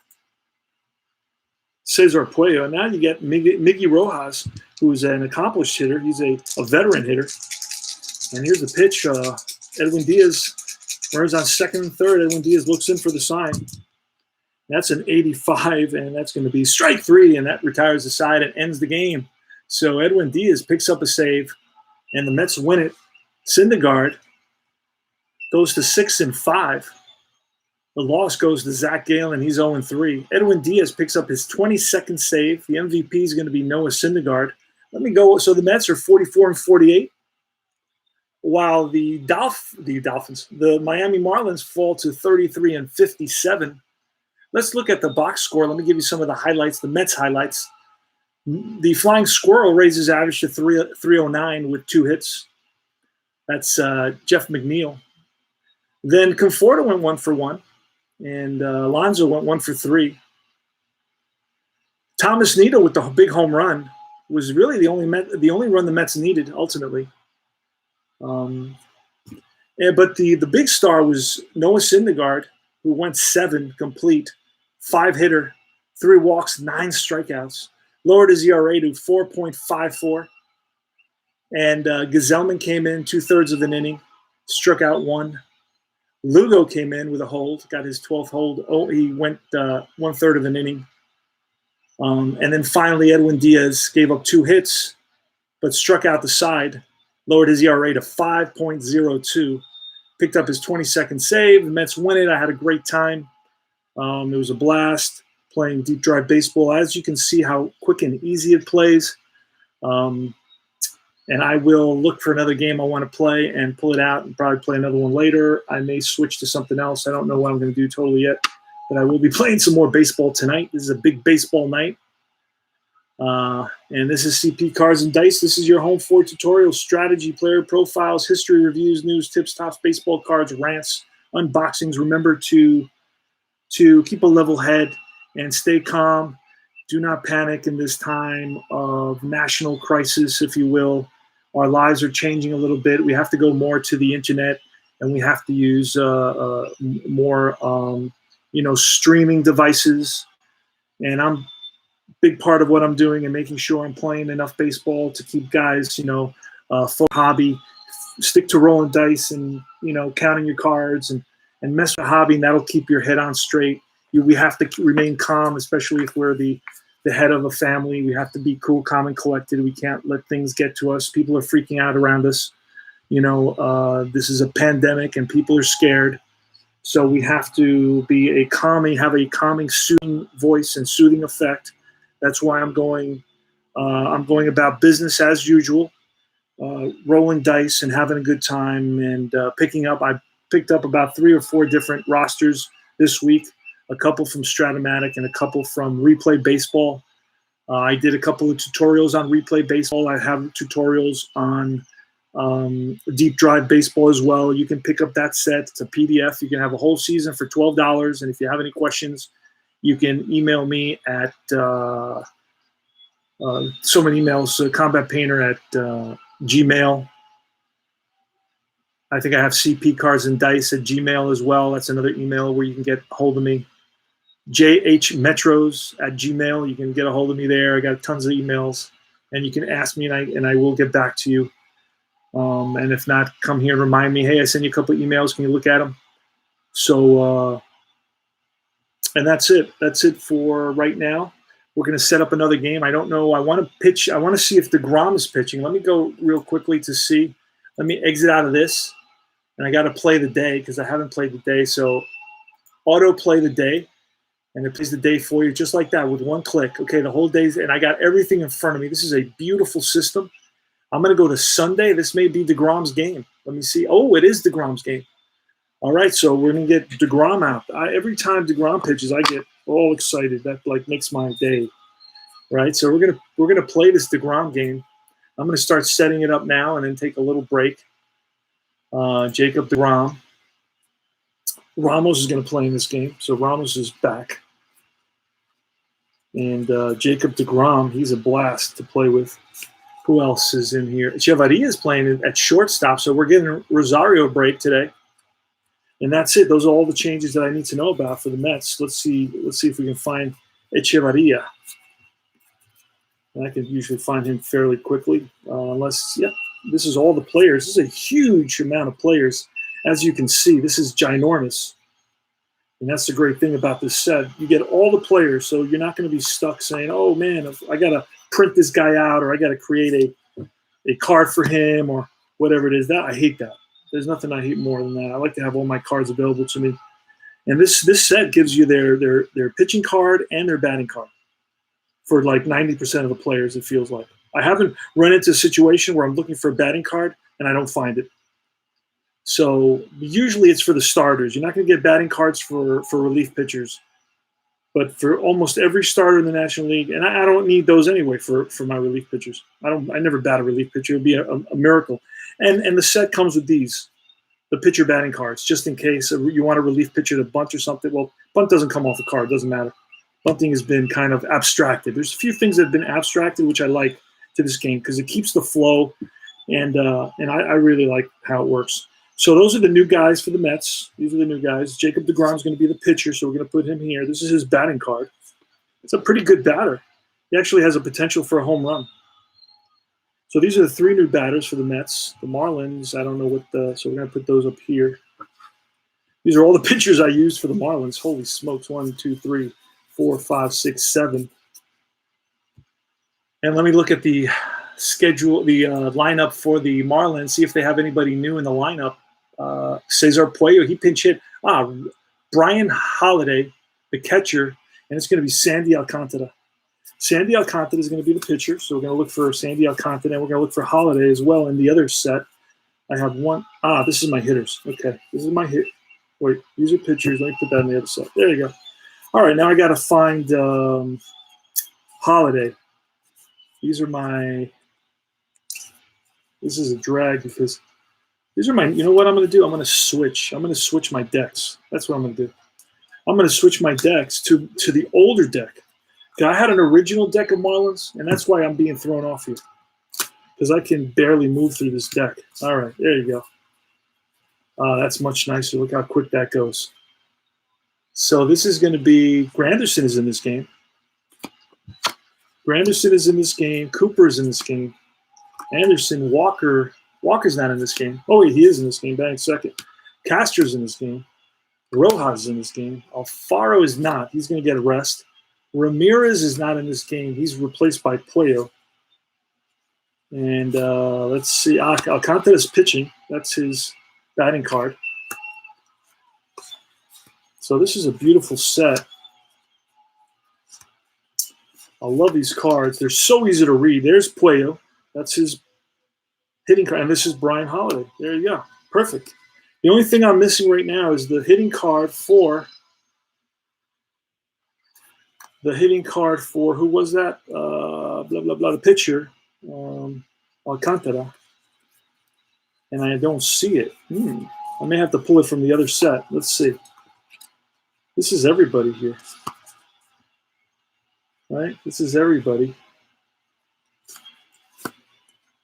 Cesar Puello. And now you get Miggy Rojas, who's an accomplished hitter. He's a veteran hitter. And here's the pitch. Edwin Diaz runs on second and third. Edwin Diaz looks in for the sign. That's an 85, and that's going to be strike 3, and that retires the side and ends the game. So Edwin Diaz picks up a save, and the Mets win it. Syndergaard goes to 6-5. The loss goes to Zach Gallen. He's 0-3. Edwin Diaz picks up his 22nd save. The MVP is going to be Noah Syndergaard. Let me go. So the Mets are 44-48, while the Miami Marlins fall to 33-57. Let's look at the box score. Let me give you some of the highlights, the Mets highlights. The Flying Squirrel raises average to 309 with 2 hits. That's Jeff McNeil. Then Conforto went 1 for 1. And Alonso went 1 for 3. Thomas Nido with the big home run was really the only run the Mets needed ultimately. But the big star was Noah Syndergaard, who went 7 complete, 5-hitter, 3 walks, 9 strikeouts. Lowered his ERA to 4.54. And Gazelman came in 2/3 of an inning, struck out 1. Lugo came in with a hold, got his 12th hold. Oh, he went 1/3 of an inning. And then finally, Edwin Diaz gave up 2 hits, but struck out the side, lowered his ERA to 5.02, picked up his 22nd save. The Mets win it. I had a great time. It was a blast playing deep drive baseball. As you can see how quick and easy it plays. And I will look for another game I want to play and pull it out and probably play another one later. I may switch to something else. I don't know what I'm going to do totally yet. But I will be playing some more baseball tonight. This is a big baseball night. And this is CP Cards and Dice. This is your home for tutorials, strategy, player profiles, history reviews, news, tips, tops, baseball cards, rants, unboxings. Remember to keep a level head and stay calm. Do not panic in this time of national crisis, if you will. Our lives are changing a little bit. We have to go more to the internet, and we have to use more, streaming devices. And I'm a big part of what I'm doing and making sure I'm playing enough baseball to keep guys, for hobby. Stick to rolling dice and, counting your cards and mess with hobby, and that'll keep your head on straight. We have to remain calm, especially if we're the head of a family. We have to be cool, calm, and collected. We can't let things get to us. People are freaking out around us. This is a pandemic and people are scared. So we have to be have a calming, soothing voice and soothing effect. That's why I'm going about business as usual, rolling dice and having a good time and I picked up about 3 or 4 different rosters this week. A couple from Stratomatic and a couple from Replay Baseball. I did a couple of tutorials on Replay Baseball. I have tutorials on Deep Drive Baseball as well. You can pick up that set. It's a PDF. You can have a whole season for $12. And if you have any questions, you can email me at so many emails, combatpainter at Gmail. I think I have CP Cards and Dice at Gmail as well. That's another email where you can get a hold of me. JHmetros at Gmail. You can get a hold of me there. I got tons of emails, and you can ask me, and I will get back to you. And if not, come here and remind me, hey, I sent you a couple of emails. Can you look at them? So, and that's it. That's it for right now. We're going to set up another game. I don't know. I want to pitch. I want to see if DeGrom is pitching. Let me go real quickly to see. Let me exit out of this. And I got to play the day because I haven't played the day. So auto play the day. And it plays the day for you just like that with one click. Okay, the whole day's, and I got everything in front of me. This is a beautiful system. I'm going to go to Sunday. This may be DeGrom's game. Let me see. Oh, it is DeGrom's game. All right, so we're going to get DeGrom out. Every time DeGrom pitches, I get all excited. That makes my day. Right? So we're going to play this DeGrom game. I'm going to start setting it up now and then take a little break. Jacob DeGrom. Ramos is going to play in this game. So Ramos is back. And Jacob DeGrom, he's a blast to play with. Who else is in here? Echevarria is playing at shortstop, so we're getting a Rosario break today. And that's it. Those are all the changes that I need to know about for the Mets. Let's see if we can find Echevarria. And I can usually find him fairly quickly. This is all the players. This is a huge amount of players. As you can see, this is ginormous. And that's the great thing about this set. You get all the players, so you're not going to be stuck saying, oh, man, I got to print this guy out or I got to create a card for him or whatever it is. I hate that. There's nothing I hate more than that. I like to have all my cards available to me. And this set gives you their pitching card and their batting card for like 90% of the players, it feels like. I haven't run into a situation where I'm looking for a batting card and I don't find it. So usually it's for the starters. You're not going to get batting cards for relief pitchers. But for almost every starter in the National League, and I don't need those anyway for my relief pitchers. I never bat a relief pitcher. It would be a miracle. And the set comes with these, the pitcher batting cards, just in case you want a relief pitcher to bunt or something. Well, bunt doesn't come off the card. Doesn't matter. Bunting has been kind of abstracted. There's a few things that have been abstracted, which I like to this game because it keeps the flow, and I really like how it works. So those are the new guys for the Mets. These are the new guys. Jacob DeGrom is going to be the pitcher, so we're going to put him here. This is his batting card. It's a pretty good batter. He actually has a potential for a home run. So these are the 3 new batters for the Mets. The Marlins, I don't know what so we're going to put those up here. These are all the pitchers I used for the Marlins. Holy smokes, 1, 2, 3, 4, 5, 6, 7. And let me look at the schedule, the lineup for the Marlins, see if they have anybody new in the lineup. Cesar Puello, he pinch hit. Brian Holiday, the catcher, and it's going to be Sandy Alcantara. Sandy Alcantara is going to be the pitcher, so we're going to look for Sandy Alcantara, and we're going to look for Holiday as well in the other set. I have one. This is my hitters. Okay, this is my hit. Wait, these are pitchers. Let me put that in the other set. There you go. All right, now I got to find Holiday. These are my. This is a drag because these are my. You know what I'm going to do? I'm going to switch. I'm going to switch my decks. That's what I'm going to do. I'm going to switch my decks to the older deck. I had an original deck of Marlins, and that's why I'm being thrown off here. Because I can barely move through this deck. All right, there you go. That's much nicer. Look how quick that goes. So this is going to be Granderson is in this game. Granderson is in this game. Cooper is in this game. Anderson, Walker's not in this game. Oh, wait, he is in this game. Back in second. Castro's in this game. Rojas is in this game. Alfaro is not. He's going to get a rest. Ramirez is not in this game. He's replaced by Puello. And let's see. Alcantara is pitching. That's his batting card. So this is a beautiful set. I love these cards. They're so easy to read. There's Puello. That's his hitting card. And this is Brian Holiday. There you go. Perfect. The only thing I'm missing right now is the hitting card for who was that? Blah, blah, blah, the pitcher, Alcantara. And I don't see it. I may have to pull it from the other set. Let's see. This is everybody here. Right? This is everybody.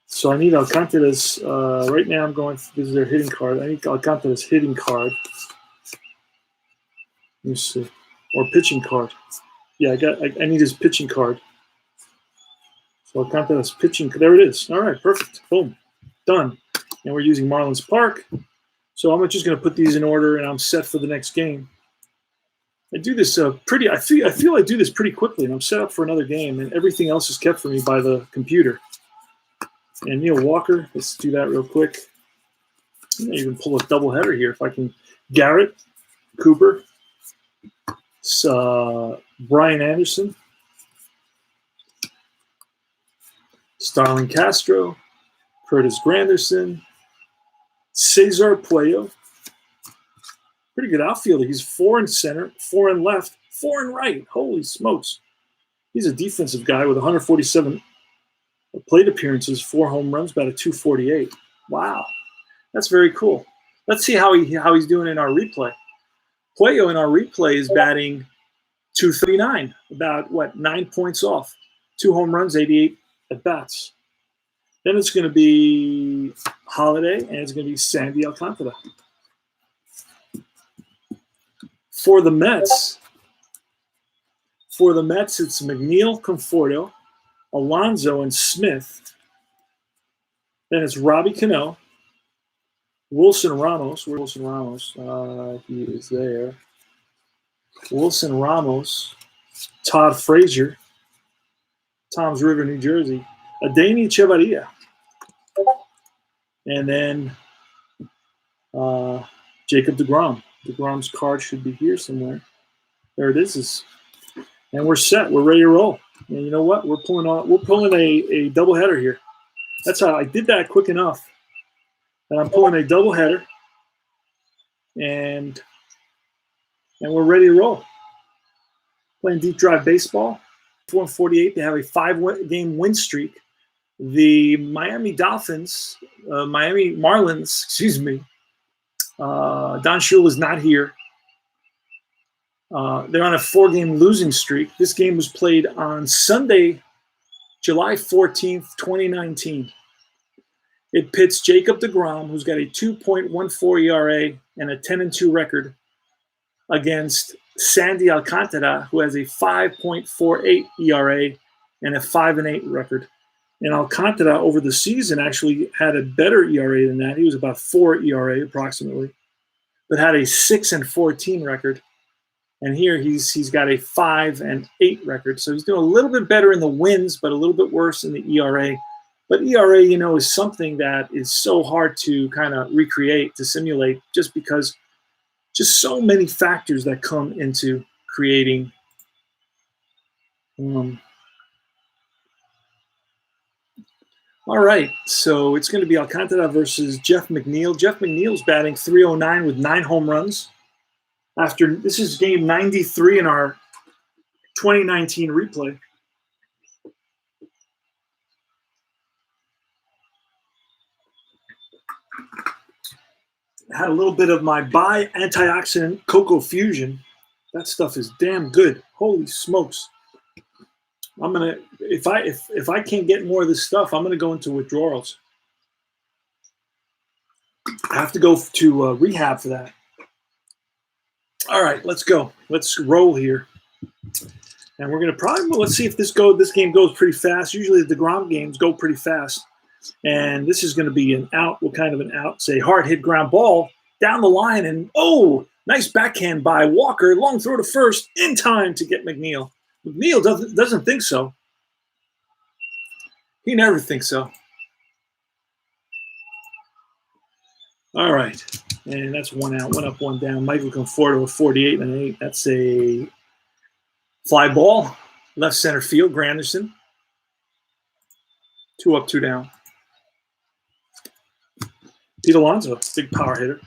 So I need Alcantara's, right now I'm going, this is their hitting card. I need Alcantara's hitting card. Let me see. Or pitching card. Yeah, I need his pitching card. So Alcantara's pitching, there it is. All right, perfect. Boom. Done. And we're using Marlins Park. So I'm just going to put these in order, and I'm set for the next game. I do this I feel I do this pretty quickly, and I'm set up for another game, and everything else is kept for me by the computer. And Neil Walker, let's do that real quick. I may even pull a doubleheader here if I can. Garrett, Cooper, Brian Anderson, Starlin Castro, Curtis Granderson, Cesar Puello. Pretty good outfielder. He's 4 in center, 4 in left, 4 in right. Holy smokes. He's a defensive guy with 147 plate appearances, 4 home runs, about a 248. Wow. That's very cool. Let's see how he's doing in our replay. Puello in our replay is batting 239, about 9 points off. 2 home runs, 88 at bats. Then it's going to be Holiday, and it's going to be Sandy Alcantara. For the Mets, it's McNeil, Conforto, Alonso, and Smith. Then it's Robbie Cano, Wilson Ramos. Where's Wilson Ramos? He is there. Wilson Ramos, Todd Frazier, Toms River, New Jersey, Adeiny Chavarria, and then Jacob DeGrom. DeGrom's card should be here somewhere. There it is. And we're set. We're ready to roll. And you know what? We're pulling a doubleheader here. That's how I did that quick enough. And I'm pulling a doubleheader. And we're ready to roll. Playing deep drive baseball. 4-48. They have a 5-game win streak. The Miami Marlins, Don Shula is not here. They're on a 4-game losing streak. This game was played on Sunday, July 14th, 2019. It pits Jacob DeGrom, who's got a 2.14 ERA and a 10-2 record, against Sandy Alcantara, who has a 5.48 ERA and a 5-8 record. And Alcantara over the season actually had a better ERA than that. He was about 4 ERA approximately, but had a 6-14 record. And here he's got a 5-8 record. So he's doing a little bit better in the wins, but a little bit worse in the ERA. But ERA, is something that is so hard to kind of recreate, to simulate, just because just so many factors that come into creating all right, so it's going to be Alcantara versus Jeff McNeil. Jeff McNeil's batting .309 with 9 home runs. This is game 93 in our 2019 replay. I had a little bit of my antioxidant cocoa fusion. That stuff is damn good. Holy smokes. I'm gonna if I can't get more of this stuff, I'm gonna go into withdrawals. I have to go to rehab for that. All right, let's go. Let's roll here, and we're gonna let's see if this game goes pretty fast. Usually the DeGrom games go pretty fast, and this is going to be an out. What kind of an out? Say hard hit ground ball down the line, and nice backhand by Walker. Long throw to first in time to get McNeil. McNeil doesn't think so. He never thinks so. All right. And that's 1 out, 1 up, 1 down. Michael Conforto with 48 and 8. That's a fly ball. Left center field, Granderson. 2 up, 2 down. Pete Alonso, big power hitter.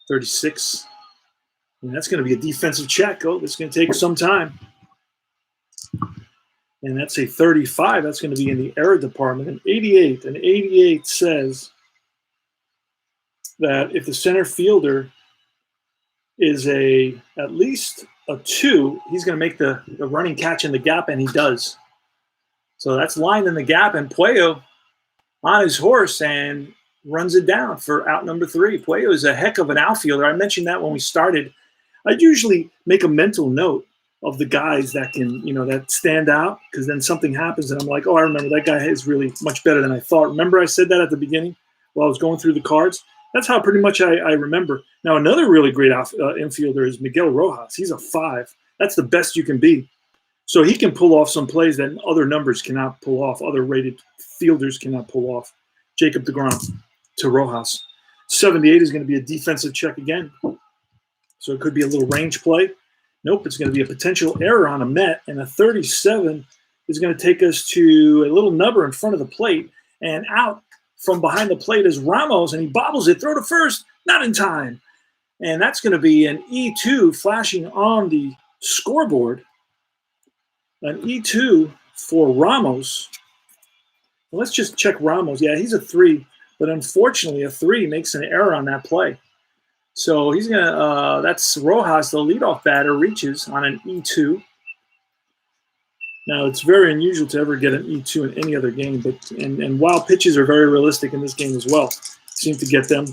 36. And that's going to be a defensive check. This is going to take some time. And that's a 35. That's going to be in the error department. An 88. An 88 says that if the center fielder is at least a 2, he's going to make the running catch in the gap, and he does. So that's lined in the gap, and Puello on his horse and runs it down for out number 3. Puello is a heck of an outfielder. I mentioned that when we started. I'd usually make a mental note of the guys that can, that stand out, because then something happens and I'm like, I remember that guy is really much better than I thought. Remember I said that at the beginning while I was going through the cards? That's how pretty much I remember. Now, another really great infielder is Miguel Rojas. He's a 5. That's the best you can be. So he can pull off some plays that other numbers cannot pull off, other rated fielders cannot pull off. Jacob deGrom to Rojas. 78 is going to be a defensive check again. So it could be a little range play. Nope, it's going to be a potential error on a Met, and a 37 is going to take us to a little nubber in front of the plate, and out from behind the plate is Ramos, and he bobbles it, throw to first, not in time. And that's going to be an E2 flashing on the scoreboard. An E2 for Ramos. Well, let's just check Ramos. Yeah, he's a 3, but unfortunately a 3 makes an error on that play. So he's going to, that's Rojas, the leadoff batter, reaches on an E2. Now, it's very unusual to ever get an E2 in any other game, but and wild pitches are very realistic in this game as well. Seem to get them,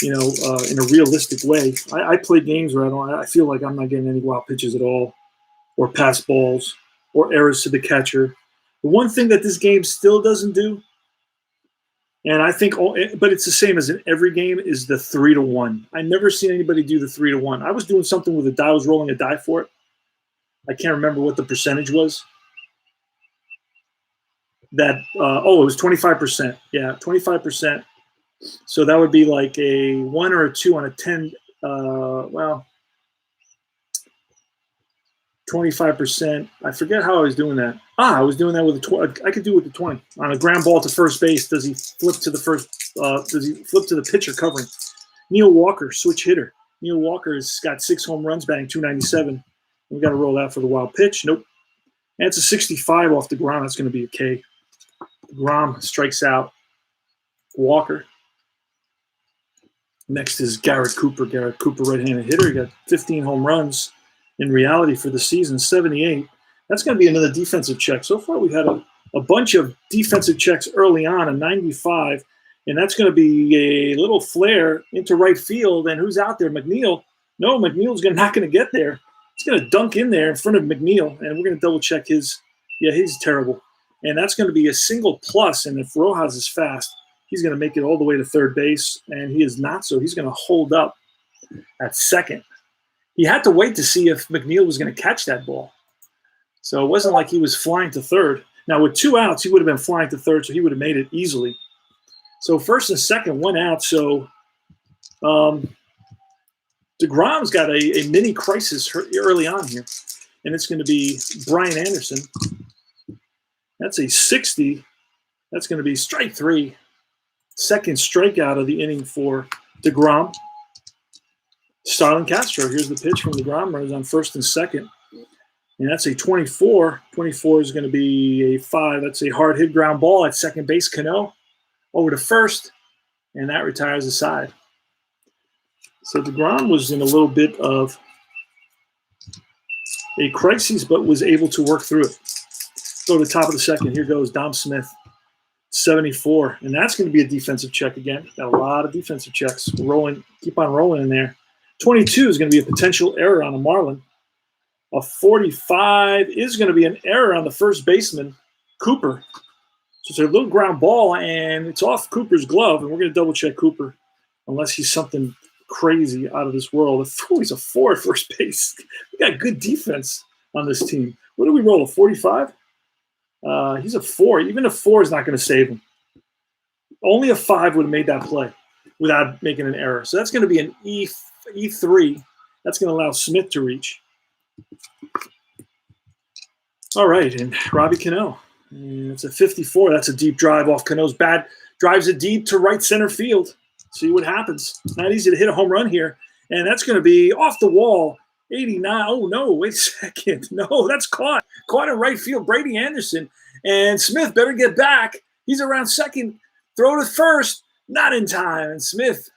in a realistic way. I play games where I feel like I'm not getting any wild pitches at all, or pass balls, or errors to the catcher. The one thing that this game still doesn't do, and I think, but it's the same as in every game, is the 3-1. I never seen anybody do the 3-1. I was doing something with a die. I was rolling a die for it. I can't remember what the percentage was. That it was 25%. Yeah, 25%. So that would be like a 1 or a 2 on a 10. 25%. I forget how I was doing that. I was doing that with a 20. I could do it with the 20 on a ground ball to first base. Does he flip to the first? Does he flip to the pitcher covering? Neil Walker, switch hitter. Neil Walker has got 6 home runs, batting .297. We got to roll that for the wild pitch. Nope. And it's a 65 off deGrom. That's going to be a K. deGrom strikes out Walker. Next is Garrett Cooper. Garrett Cooper, right-handed hitter. He got 15 home runs in reality for the season, 78. That's going to be another defensive check. So far, we've had a bunch of defensive checks early on, a 95, and that's going to be a little flare into right field. And who's out there? McNeil. No, McNeil's not going to get there. He's going to dunk in there in front of McNeil, and we're going to double check his. Yeah, he's terrible. And that's going to be a single plus, and if Rojas is fast, he's going to make it all the way to third base, and he is not, so he's going to hold up at second. He had to wait to see if McNeil was going to catch that ball. So it wasn't like he was flying to third. Now, with 2 outs, he would have been flying to third, so he would have made it easily. So first and second, 1 out. So DeGrom's got a mini crisis early on here, and it's going to be Brian Anderson. That's a 60. That's going to be strike 3. Second strikeout of the inning for DeGrom. Starlin Castro. Here's the pitch from DeGrom. Runs on first and second. And that's a 24. 24 is going to be a 5. That's a hard hit ground ball at second base. Cano over to first, and that retires the side. So DeGrom was in a little bit of a crisis, but was able to work through it. Go to the top of the second. Here goes Dom Smith, 74. And that's going to be a defensive check again. Got a lot of defensive checks. Rolling, keep on rolling in there. 22 is going to be a potential error on a Marlin. A 45 is going to be an error on the first baseman, Cooper. So it's a little ground ball, and it's off Cooper's glove, and we're going to double-check Cooper, unless he's something crazy out of this world. He's a 4 at first base. We got good defense on this team. What do we roll, a 45? He's a 4. Even a 4 is not going to save him. Only a 5 would have made that play without making an error. So that's going to be an E3. That's going to allow Smith to reach. All right, and Robbie Cano. And it's a 54. That's a deep drive off Cano's bat. Drives it deep to right center field. See what happens. Not easy to hit a home run here. And that's going to be off the wall. 89. Oh, no, wait a second. No, that's caught. Caught in right field. Brady Anderson. And Smith better get back. He's around second. Throw to first. Not in time. And Smith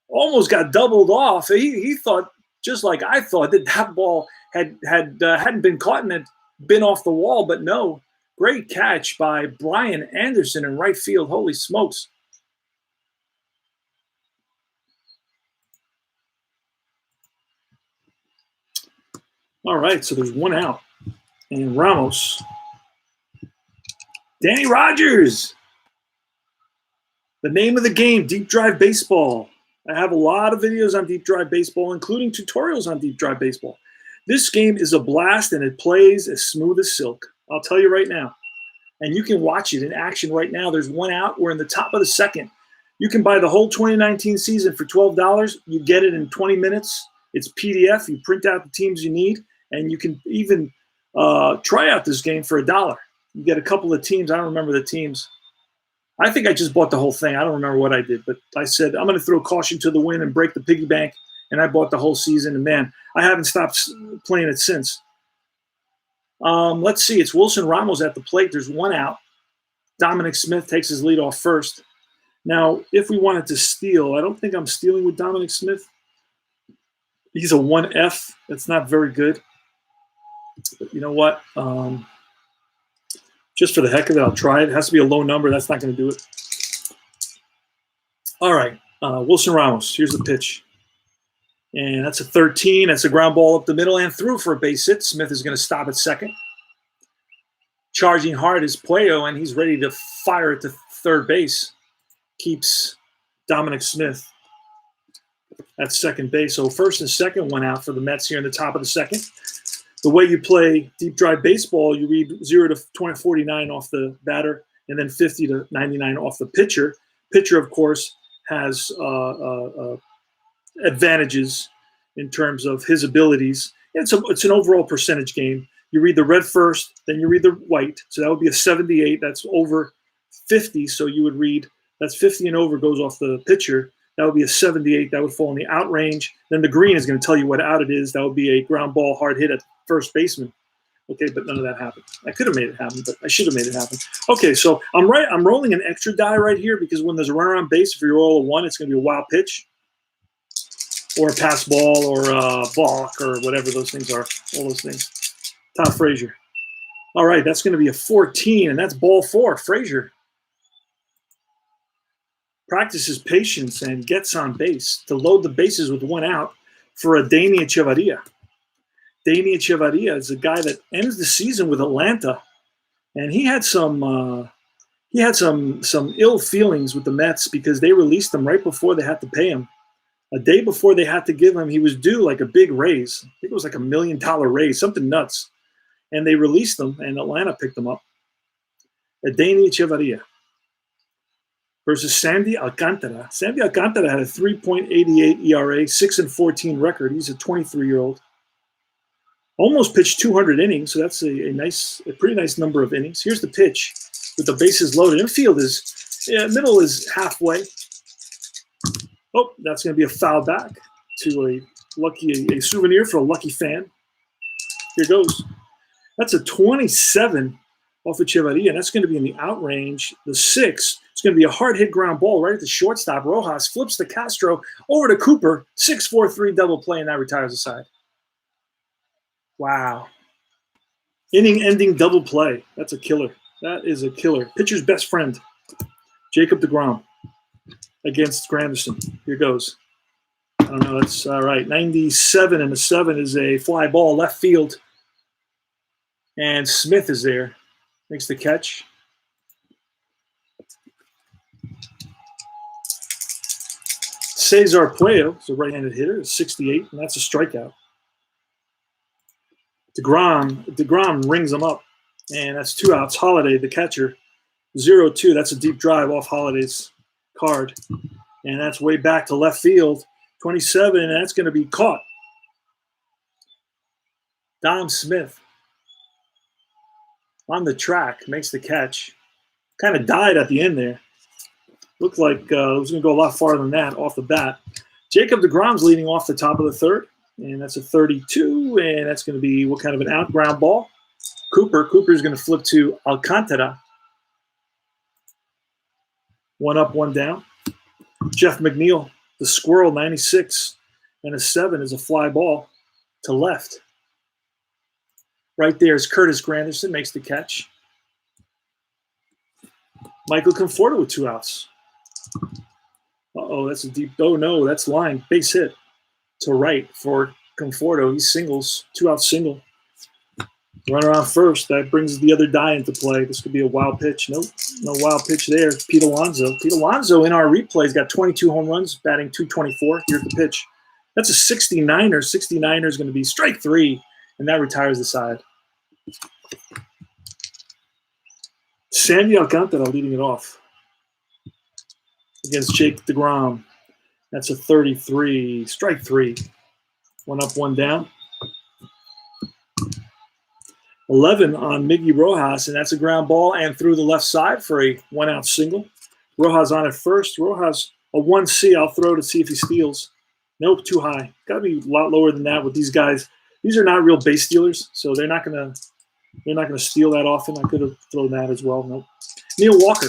almost got doubled off. He thought, just like I thought, that ball hadn't been caught and had been off the wall. But no. Great catch by Brian Anderson in right field. Holy smokes. All right, so there's 1 out. And Ramos. Danny Rogers. The name of the game, Deep Drive Baseball. I have a lot of videos on Deep Drive Baseball, including tutorials on Deep Drive Baseball. This game is a blast, and it plays as smooth as silk. I'll tell you right now. And you can watch it in action right now. There's 1 out. We're in the top of the second. You can buy the whole 2019 season for $12. You get it in 20 minutes. It's PDF. You print out the teams you need. And you can even try out this game for $1. You get a couple of teams. I don't remember the teams. I think I just bought the whole thing. I don't remember what I did. But I said, I'm going to throw caution to the wind and break the piggy bank. And I bought the whole season. And, man, I haven't stopped playing it since. Let's see. It's Wilson Ramos at the plate. There's 1 out. Dominic Smith takes his lead off first. Now, if we wanted to steal, I don't think I'm stealing with Dominic Smith. He's a 1F. That's not very good. But you know what? Just for the heck of it, I'll try it. It has to be a low number. That's not going to do it. All right. Wilson Ramos. Here's the pitch. And that's a 13. That's a ground ball up the middle and through for a base hit. Smith is going to stop at second. Charging hard is Puello, and he's ready to fire it to third base. Keeps Dominic Smith at second base. So first and second, 1 out for the Mets here in the top of the second. The way you play Deep Drive Baseball, you read 0 to 49 off the batter and then 50 to 99 off the pitcher. Pitcher, of course, has advantages in terms of his abilities. It's an overall percentage game. You read the red first, then you read the white. So that would be a 78. That's over 50. So you would read that's 50 and over goes off the pitcher. That would be a 78. That would fall in the out range. Then the green is going to tell you what out it is. That would be a ground ball hard hit at first baseman. Okay, but none of that happened. I could have made it happen, but I should have made it happen. Okay, so I'm rolling an extra die right here because when there's a runner on base, if you roll a 1, it's going to be a wild pitch or a pass ball or a balk or whatever those things are, all those things. Todd Frazier. All right, that's going to be a 14, and that's ball 4, Frazier. Practices patience and gets on base to load the bases with 1 out for Adania Chavarria. Danny Echevarria is a guy that ends the season with Atlanta, and he had some ill feelings with the Mets because they released him right before they had to pay him. A day before they had to give him, he was due like a big raise. I think it was like $1 million raise, something nuts. And they released him, and Atlanta picked him up. Danny Echevarria versus Sandy Alcantara. Sandy Alcantara had a 3.88 ERA, 6-14 record. He's a 23-year-old. Almost pitched 200 innings, so that's a pretty nice number of innings. Here's the pitch with the bases loaded. Infield middle is halfway. Oh, that's going to be a foul back to a souvenir for a lucky fan. Here goes. That's a 27 off of Echevarria, and that's going to be in the out range. The 6. It's going to be a hard hit ground ball right at the shortstop. Rojas flips to Castro over to Cooper. 6-4-3 double play, and that retires the side. Wow. Inning-ending double play. That's a killer. That is a killer. Pitcher's best friend, Jacob deGrom, against Granderson. Here goes. I don't know. That's all right. 97 and a 7 is a fly ball left field. And Smith is there. Makes the catch. Cesar Puello is a right-handed hitter, 68, and that's a strikeout. DeGrom rings him up, and that's 2 outs. Holiday, the catcher, 0-2. That's a deep drive off Holiday's card, and that's way back to left field. 27, and that's going to be caught. Dom Smith on the track makes the catch. Kind of died at the end there. Looked like it was going to go a lot farther than that off the bat. Jacob deGrom's leading off the top of the third. And that's a 32, and that's going to be what kind of an out ground ball? Cooper's going to flip to Alcantara. 1 up, 1 down. Jeff McNeil, the squirrel, 96, and a 7 is a fly ball to left. Right there is Curtis Granderson, makes the catch. Michael Conforto with 2 outs. Uh-oh, that's a deep, oh no, that's line, base hit. To right for Conforto. He singles, 2-out single. Run around first. That brings the other die into play. This could be a wild pitch. Nope, no wild pitch there. Pete Alonso. Pete Alonso in our replays got 22 home runs, batting .224. Here's the pitch. That's a 69er. 69er is going to be strike 3, and that retires the side. Sandy Alcantara leading it off against Jake deGrom. That's a 33, strike 3. 1 up, 1 down. 11 on Miggy Rojas, and that's a ground ball and through the left side for a 1-out single. Rojas on at first. Rojas, a 1C. I'll throw to see if he steals. Nope, too high. Got to be a lot lower than that with these guys. These are not real base stealers, so they're not gonna steal that often. I could have thrown that as well. Nope. Neil Walker,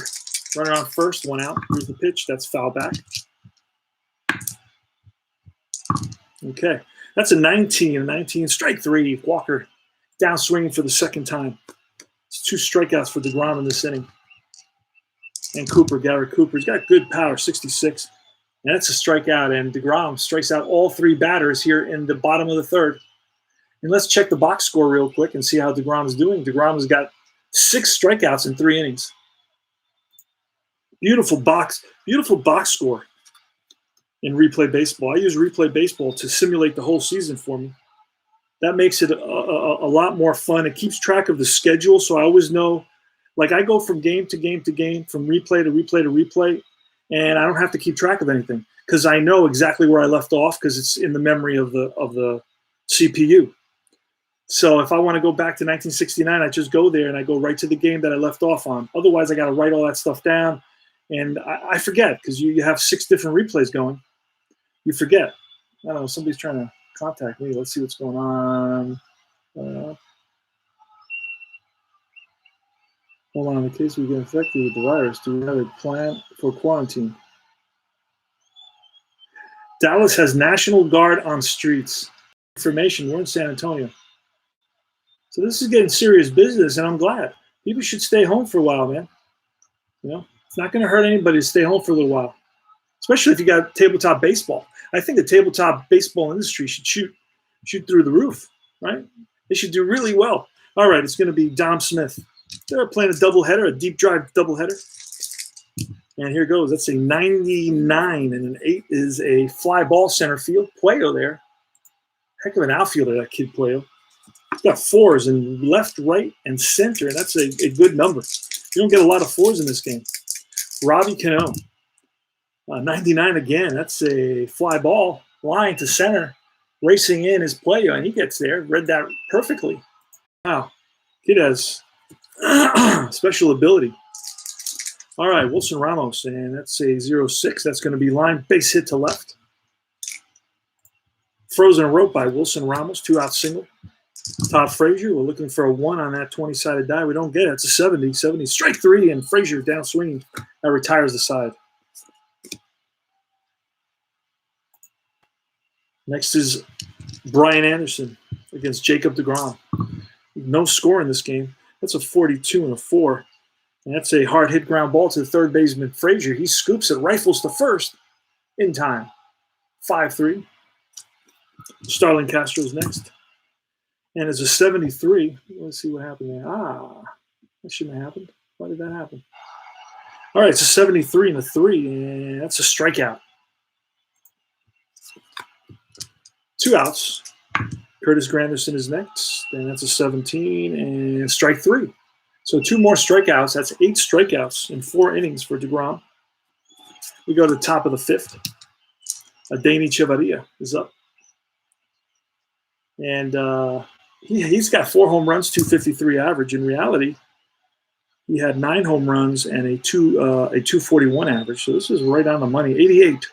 runner on first, 1 out. Here's the pitch. That's foul back. Okay, that's a 19, strike 3. Walker down swinging for the second time. It's 2 strikeouts for deGrom in this inning. And Garrett Cooper, he's got good power, 66. And that's a strikeout, and deGrom strikes out all 3 batters here in the bottom of the third. And let's check the box score real quick and see how deGrom is doing. deGrom has got 6 strikeouts in 3 innings. Beautiful box score. In replay baseball. I use replay baseball to simulate the whole season for me. That makes it a lot more fun. It keeps track of the schedule, so I always know. Like, I go from game to game to game, from replay to replay to replay, and I don't have to keep track of anything because I know exactly where I left off because it's in the memory of the CPU. So if I want to go back to 1969, I just go there and I go right to the game that I left off on. Otherwise, I got to write all that stuff down, and I forget because you have 6 different replays going. You forget. I don't know. Somebody's trying to contact me. Let's see what's going on. Hold on. In case we get infected with the virus, do we have a plan for quarantine? Dallas has National Guard on streets. Information. We're in San Antonio. So this is getting serious business, and I'm glad. People should stay home for a while, man. You know, it's not going to hurt anybody to stay home for a little while, especially if you got tabletop baseball. I think the tabletop baseball industry should shoot through the roof. right? They should do really well. All right, it's going to be Dom Smith. They're playing a doubleheader, a deep drive doubleheader. And here goes. That's a 99, and an 8 is a fly ball center field. Puello there. Heck of an outfielder, that kid Puello. He's got 4s in left, right, and center, and that's a good number. You don't get a lot of 4s in this game. Robbie Cano. 99 again. That's a fly ball. Line to center. Racing in is Puello, and he gets there. Read that perfectly. Wow. Kid has special ability. All right, Wilson Ramos, and that's a 0-6. That's going to be line base hit to left. Frozen rope by Wilson Ramos, 2-out single. Todd Frazier, we're looking for a 1 on that 20-sided die. We don't get it. It's a 70. Strike 3, and Frazier down swinging. That retires the side. Next is Brian Anderson against Jacob deGrom. No score in this game. That's a 42 and a 4. And that's a hard hit ground ball to the third baseman Frazier. He scoops it, rifles to first in time. 5-3. Starlin Castro's next. And it's a 73. Let's see what happened there. That shouldn't have happened. Why did that happen? All right, it's a 73 and a 3, and that's a strikeout. 2 outs. Curtis Granderson is next, and that's a 17, and strike 3. So 2 more strikeouts. That's 8 strikeouts in 4 innings for deGrom. We go to the top of the 5th. Adeiny Chavarria is up. And he's got 4 home runs, 253 average. In reality, he had 9 home runs and a 241 average. So this is right on the money. 88.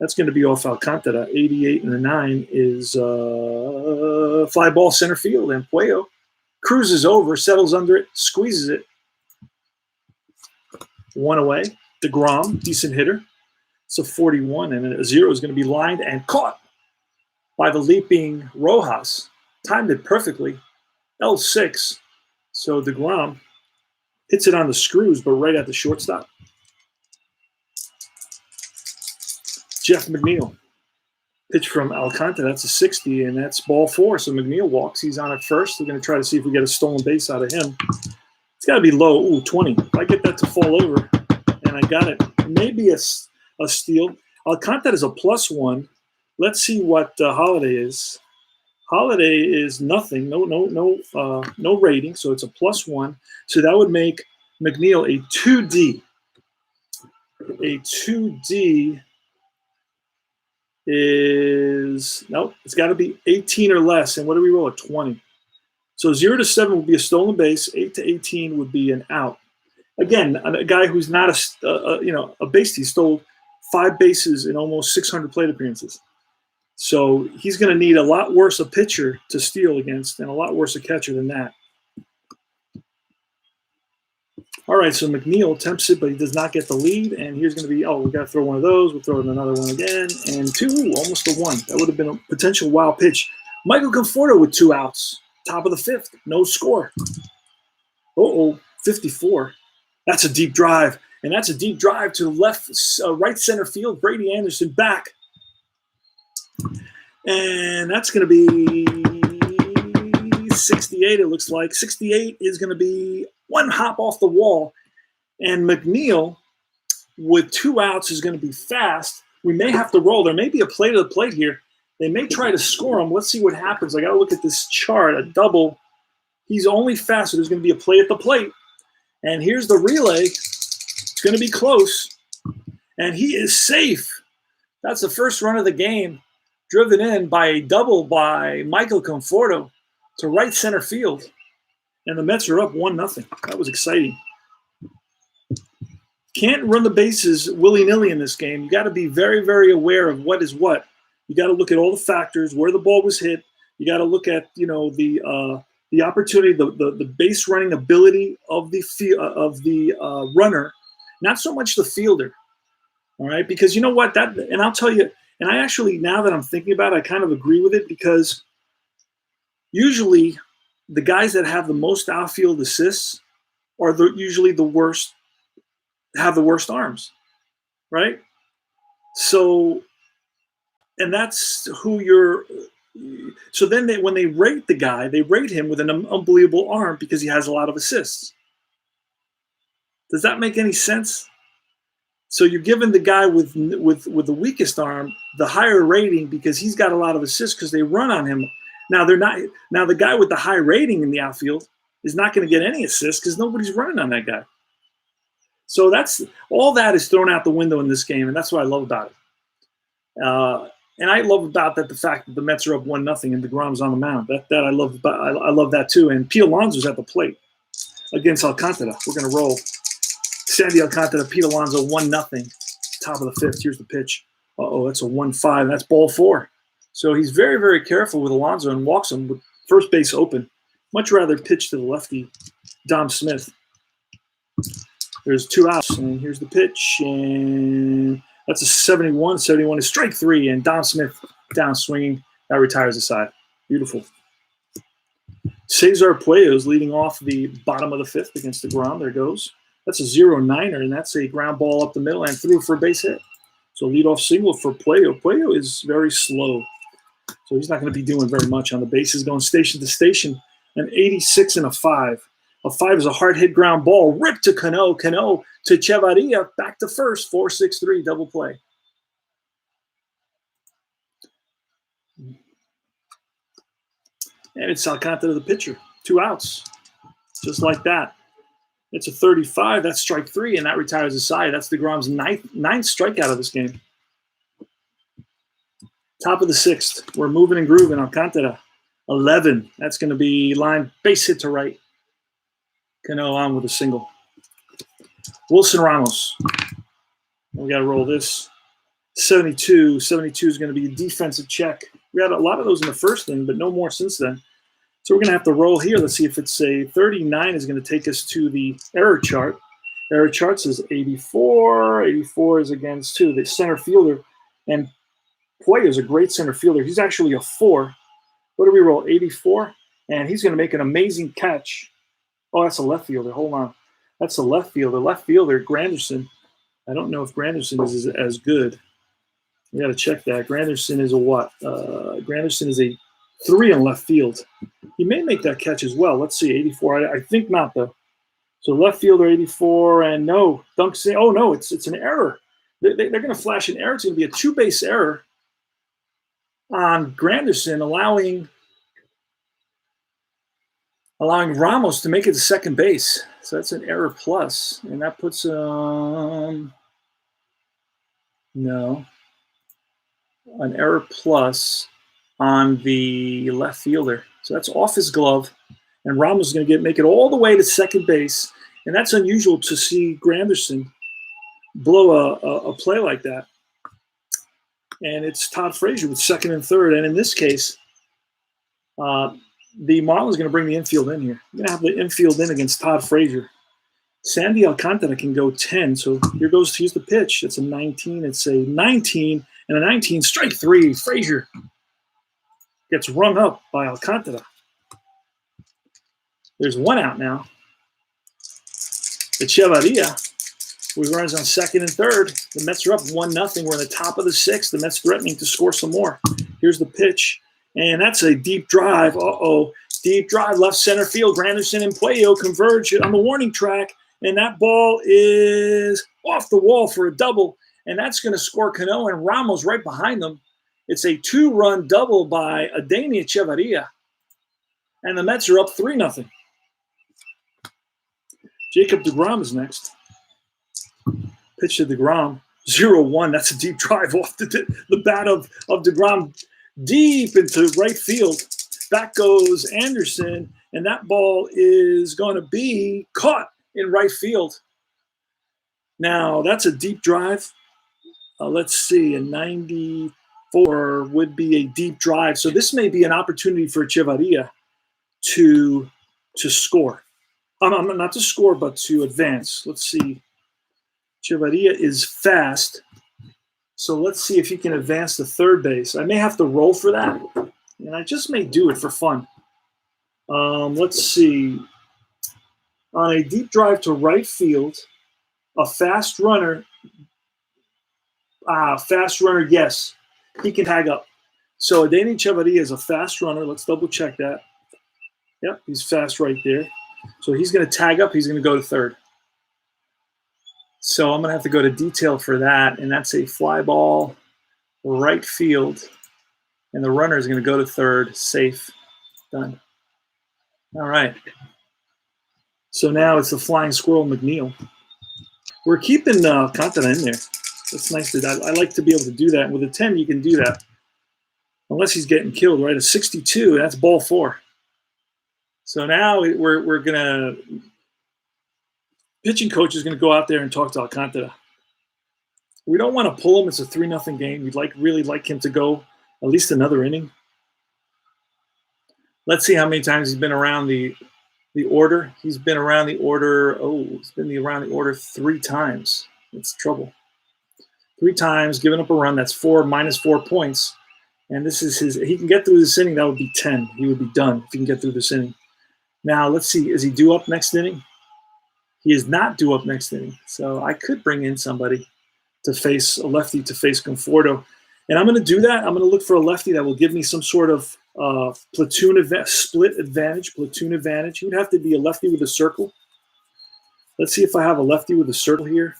That's going to be off Alcantara. 88 and a 9 is fly ball center field. And Puello cruises over, settles under it, squeezes it. 1 away. deGrom, decent hitter. It's a 41, and a 0 is going to be lined and caught by the leaping Rojas. Timed it perfectly. L6. So deGrom hits it on the screws, but right at the shortstop. Jeff McNeil. Pitch from Alcantara. That's a 60, and that's ball 4. So McNeil walks. He's on at first. We're going to try to see if we get a stolen base out of him. It's got to be low. Ooh, 20. If I get that to fall over, and I got it. Maybe a steal. Alcantara is a +1. Let's see what Holiday is. Holiday is nothing. No rating. So it's a +1. So that would make McNeil a 2D. A 2D is it's got to be 18 or less. And what do we roll? A 20. So 0 to 7 would be a stolen base. 8 to 18 would be an out. Again, a guy who's not a base. He stole 5 bases in almost 600 plate appearances. So he's going to need a lot worse a pitcher to steal against and a lot worse a catcher than that. All right, so McNeil attempts it, but he does not get the lead. And here's going to be, we got to throw one of those. We'll throw in another one again. And 2, almost a 1. That would have been a potential wild pitch. Michael Conforto with 2 outs. Top of the 5th. No score. 54. That's a deep drive. And that's a deep drive to left, right center field. Brady Anderson back. And that's going to be 68, it looks like. 68 is going to be 1 hop off the wall. And McNeil, with 2 outs, is going to be fast. We may have to roll. There may be a play to the plate here. They may try to score him. Let's see what happens. I got to look at this chart. A double. He's only fast, so there's going to be a play at the plate. And here's the relay. It's going to be close. And he is safe. That's the first run of the game. Driven in by a double by Michael Conforto to right center field. And the Mets are up 1-0. That was exciting. Can't run the bases willy-nilly in this game. You got to be very, very aware of what is what. You got to look at all the factors, where the ball was hit. You got to look at, the opportunity, the base running ability of the runner, not so much the fielder. All right, because you know what, and I'll tell you, and I actually, now that I'm thinking about it, I kind of agree with it, because usually the guys that have the most outfield assists are usually the worst, have the worst arms, right? So, and that's who So then when they rate the guy, they rate him with an unbelievable arm because he has a lot of assists. Does that make any sense? So you're giving the guy with the weakest arm the higher rating because he's got a lot of assists because they run on him. Now they're not. Now the guy with the high rating in the outfield is not going to get any assists because nobody's running on that guy. So that's all that is thrown out the window in this game, and that's what I love about it. And I love about that the fact that the Mets are up 1-0 and DeGrom's on the mound. That I love. I love that too. And Pete Alonso's at the plate against Alcantara. We're going to roll. Sandy Alcantara, Pete Alonso, 1-0. Top of the fifth. Here's the pitch. That's a 1-5. That's ball 4. So he's very, very careful with Alonso and walks him with first base open. Much rather pitch to the lefty, Dom Smith. There's 2 outs, and here's the pitch, and that's a 71. 71 is strike 3, and Dom Smith down swinging. That retires the side. Beautiful. Cesar Puello's leading off the bottom of the fifth against DeGrom. There goes. That's a 0-9er, and that's a ground ball up the middle and through for a base hit. So leadoff single for Puello. Puello is very slow, so he's not going to be doing very much on the bases. Going station to station, an 86 and a 5. A 5 is a hard hit ground ball. Ripped to Cano. Cano to Chavarria. Back to first. 4-6-3 double play. And it's Alcantara the pitcher. 2 outs. Just like that. It's a 35. That's strike 3, and that retires the side. That's DeGrom's ninth strikeout of this game. Top of the 6th. We're moving and grooving. Alcantara. 11. That's going to be line base hit to right. Cano on with a single. Wilson Ramos. We got to roll this. 72. 72 is going to be a defensive check. We had a lot of those in the first inning, but no more since then. So we're going to have to roll here. Let's see if it's a 39 is going to take us to the error chart. Error chart says 84. 84 is against the center fielder. And Puello is a great center fielder. He's actually a 4. What do we roll? 84. And he's going to make an amazing catch. Oh, that's a left fielder. Hold on. That's a left fielder. Left fielder, Granderson. I don't know if Granderson is as good. We got to check that. Granderson is a what? Granderson is a 3 in left field. He may make that catch as well. Let's see, 84. I think not, though. So left fielder, 84, and no. Dunk say, oh, no, it's an error. They're going to flash an error. It's going to be a 2-base error on Granderson, allowing Ramos to make it to second base. So that's an error plus, and that puts an error plus on the left fielder. So that's off his glove, and Ramos is going to make it all the way to second base, and that's unusual to see Granderson blow a play like that. And it's Todd Frazier with second and third, and in this case, the Marlins are going to bring the infield in here. You're going to have the infield in against Todd Frazier. Sandy Alcantara can go 10, so here's the pitch. It's a 19. It's a 19, and a 19, strike 3. Frazier gets rung up by Alcantara. There's 1 out now. Echevarria, who runs on second and third. The Mets are up 1-0. We're in the top of the 6th. The Mets threatening to score some more. Here's the pitch. And that's a deep drive. Deep drive, left center field. Granderson and Puello converge on the warning track. And that ball is off the wall for a double. And that's going to score Cano and Ramos right behind them. It's a 2-run double by Adeiny Echevarria. And the Mets are up 3-0. Jacob DeGrom is next. Pitch to DeGrom. 0-1. That's a deep drive off the bat of DeGrom. Deep into right field. Back goes Anderson, and that ball is going to be caught in right field. Now, that's a deep drive. Let's see, a 94 would be a deep drive. So this may be an opportunity for Echevarria to score. Not to score, but to advance. Let's see. Echevarria is fast. So let's see if he can advance to third base. I may have to roll for that, and I just may do it for fun. Let's see. On a deep drive to right field, a fast runner, yes, he can tag up. So Adeiny Chavarria is a fast runner. Let's double check that. Yep, he's fast right there. So he's going to tag up. He's going to go to third. So I'm going to have to go to detail for that, and that's a fly ball, right field, and the runner is going to go to third, safe, done. All right. So now it's the flying squirrel McNeil. We're keeping Cantera in there. That's nice. I like to be able to do that. With a 10, you can do that. Unless he's getting killed, right? A 62, that's ball 4. So now we're going to – pitching coach is going to go out there and talk to Alcantara. We don't want to pull him. It's a 3-0 game. We'd really like him to go at least another inning. Let's see how many times he's been around the order. He's been around the order. He's been around the order 3 times. It's trouble. 3 times, giving up a run. That's 4 minus 4 points. And this is his. He can get through this inning. That would be 10. He would be done if he can get through this inning. Now let's see. Is he due up next inning? He is not due up next inning. So I could bring in somebody to face a lefty to face Conforto. And I'm going to do that. I'm going to look for a lefty that will give me some sort of split advantage, platoon advantage. He would have to be a lefty with a circle. Let's see if I have a lefty with a circle here.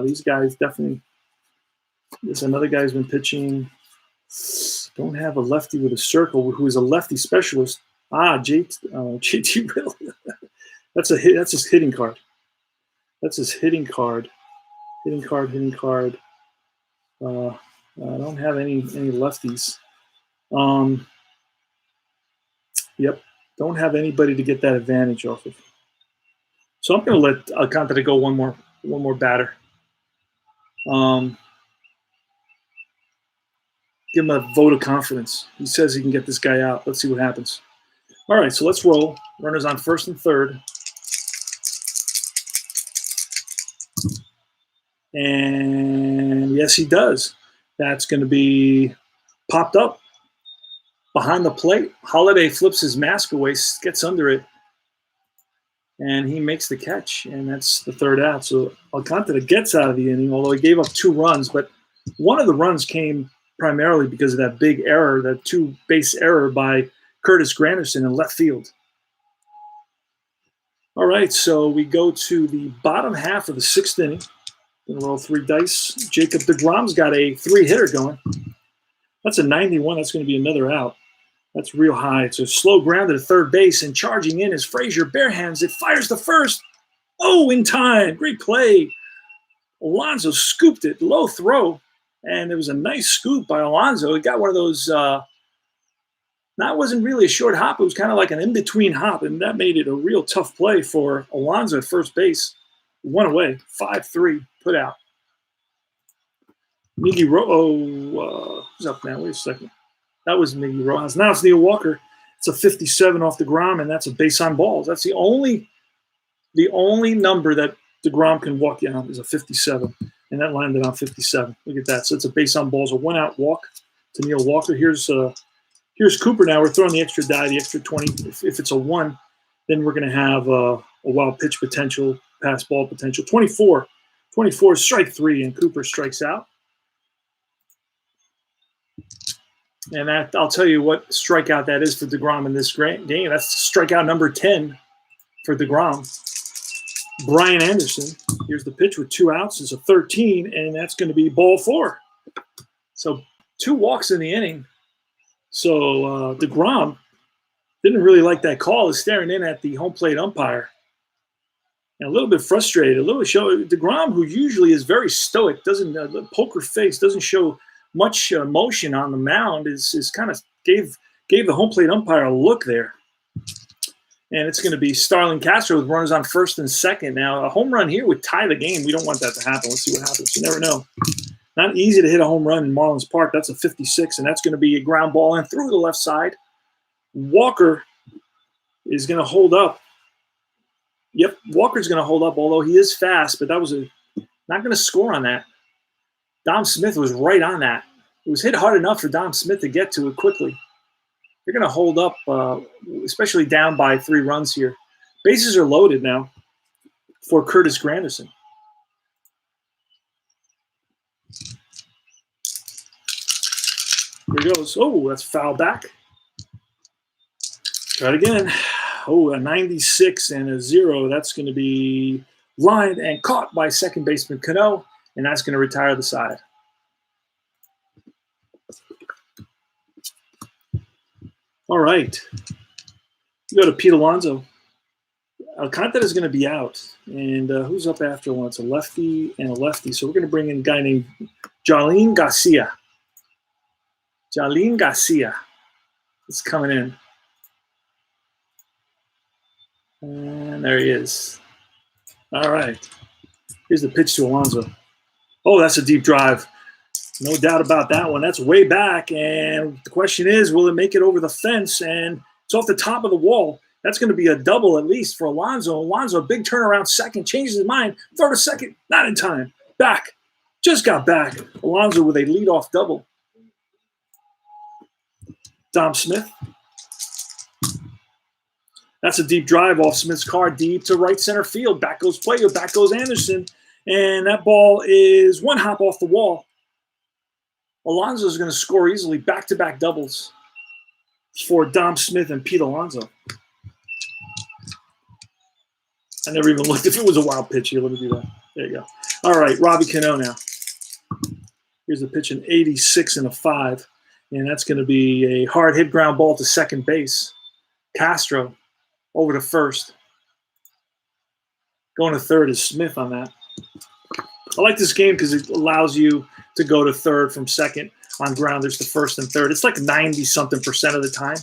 These guys definitely. There's another guy who's been pitching. Don't have a lefty with a circle who is a lefty specialist. JT Real. That's his hitting card. That's his hitting card. Hitting card. I don't have any lefties. Yep. Don't have anybody to get that advantage off of. So I'm going to let Alcantara go one more batter. Give him a vote of confidence. He says he can get this guy out. Let's see what happens. All right, so let's roll. Runners on first and third. And yes, he does. That's going to be popped up behind the plate. Holiday flips his mask away, gets under it, and he makes the catch. And that's the third out. So Alcantara gets out of the inning, although he gave up 2 runs. But one of the runs came primarily because of that big error, that 2-base error by Curtis Granderson in left field. All right, so we go to the bottom half of the 6th inning. Going to roll 3 dice. Jacob deGrom's got a 3-hitter going. That's a 91. That's going to be another out. That's real high. It's a slow grounder to third base, and charging in is Frazier. Bare hands it. Fires the first. Oh, in time. Great play. Alonso scooped it. Low throw. And it was a nice scoop by Alonso. It got one of those, that wasn't really a short hop. It was kind of like an in-between hop, and that made it a real tough play for Alonso at first base. 1 away, 5-3, put out. Miggy who's up now? Wait a second. That was Miggy Rojas. Now it's Neil Walker. It's a 57 off DeGrom, and that's a base on balls. That's the only number that DeGrom can walk down is a 57. And that landed on 57. Look at that. So it's a base on balls, a 1-out walk to Neil Walker. Here's Cooper now. We're throwing the extra die, the extra 20. If it's a 1, then we're going to have a wild pitch potential, pass ball potential. 24 is strike 3, and Cooper strikes out. And that, I'll tell you what strikeout that is for DeGrom in this game. That's strikeout number 10 for DeGrom. Brian Anderson, here's the pitch with 2 outs. It's a 13, and that's going to be ball 4. So 2 walks in the inning. So DeGrom didn't really like that call. Is staring in at the home plate umpire. And a little bit frustrated. DeGrom, who usually is very stoic, doesn't poker face, doesn't show much emotion on the mound, is kind of gave the home plate umpire a look there. And it's going to be Starlin Castro with runners on first and second. Now, a home run here would tie the game. We don't want that to happen. Let's see what happens. You never know. Not easy to hit a home run in Marlins Park. That's a 56, and that's going to be a ground ball in through the left side. Walker is going to hold up. Yep, Walker's going to hold up, although he is fast, but that was not going to score on that. Dom Smith was right on that. It was hit hard enough for Dom Smith to get to it quickly. They're going to hold up, especially down by 3 runs here. Bases are loaded now for Curtis Granderson. Here goes. Oh, that's foul back. Try it again. Oh, a 96 and a 0. That's going to be lined and caught by second baseman Cano, and that's going to retire the side. All right. We go to Pete Alonso. Alcantara is going to be out. And who's up after Alonso? Lefty and a lefty. So we're going to bring in a guy named Jarlin Garcia. Jarlin Garcia is coming in. And there he is. All right. Here's the pitch to Alonso. Oh, that's a deep drive. No doubt about that one. That's way back. And the question is, will it make it over the fence? And it's off the top of the wall. That's going to be a double at least for Alonso. Alonso, a big turnaround second, changes his mind. Throw to second, not in time. Back. Just got back. Alonso with a leadoff double. Dom Smith. That's a deep drive off Smith's car, deep to right center field. Back goes Puello, back goes Anderson. And that ball is one hop off the wall. Alonso is going to score easily, back-to-back doubles for Dom Smith and Pete Alonso. I never even looked if it was a wild pitch here. Let me do that. There you go. All right, Robbie Cano now. Here's the pitch, an 86 and a 5. And that's going to be a hard hit ground ball to second base. Castro over to first. Going to third is Smith on that. I like this game because it allows you to go to third from second on grounders to first and third. It's like 90-something% of the time.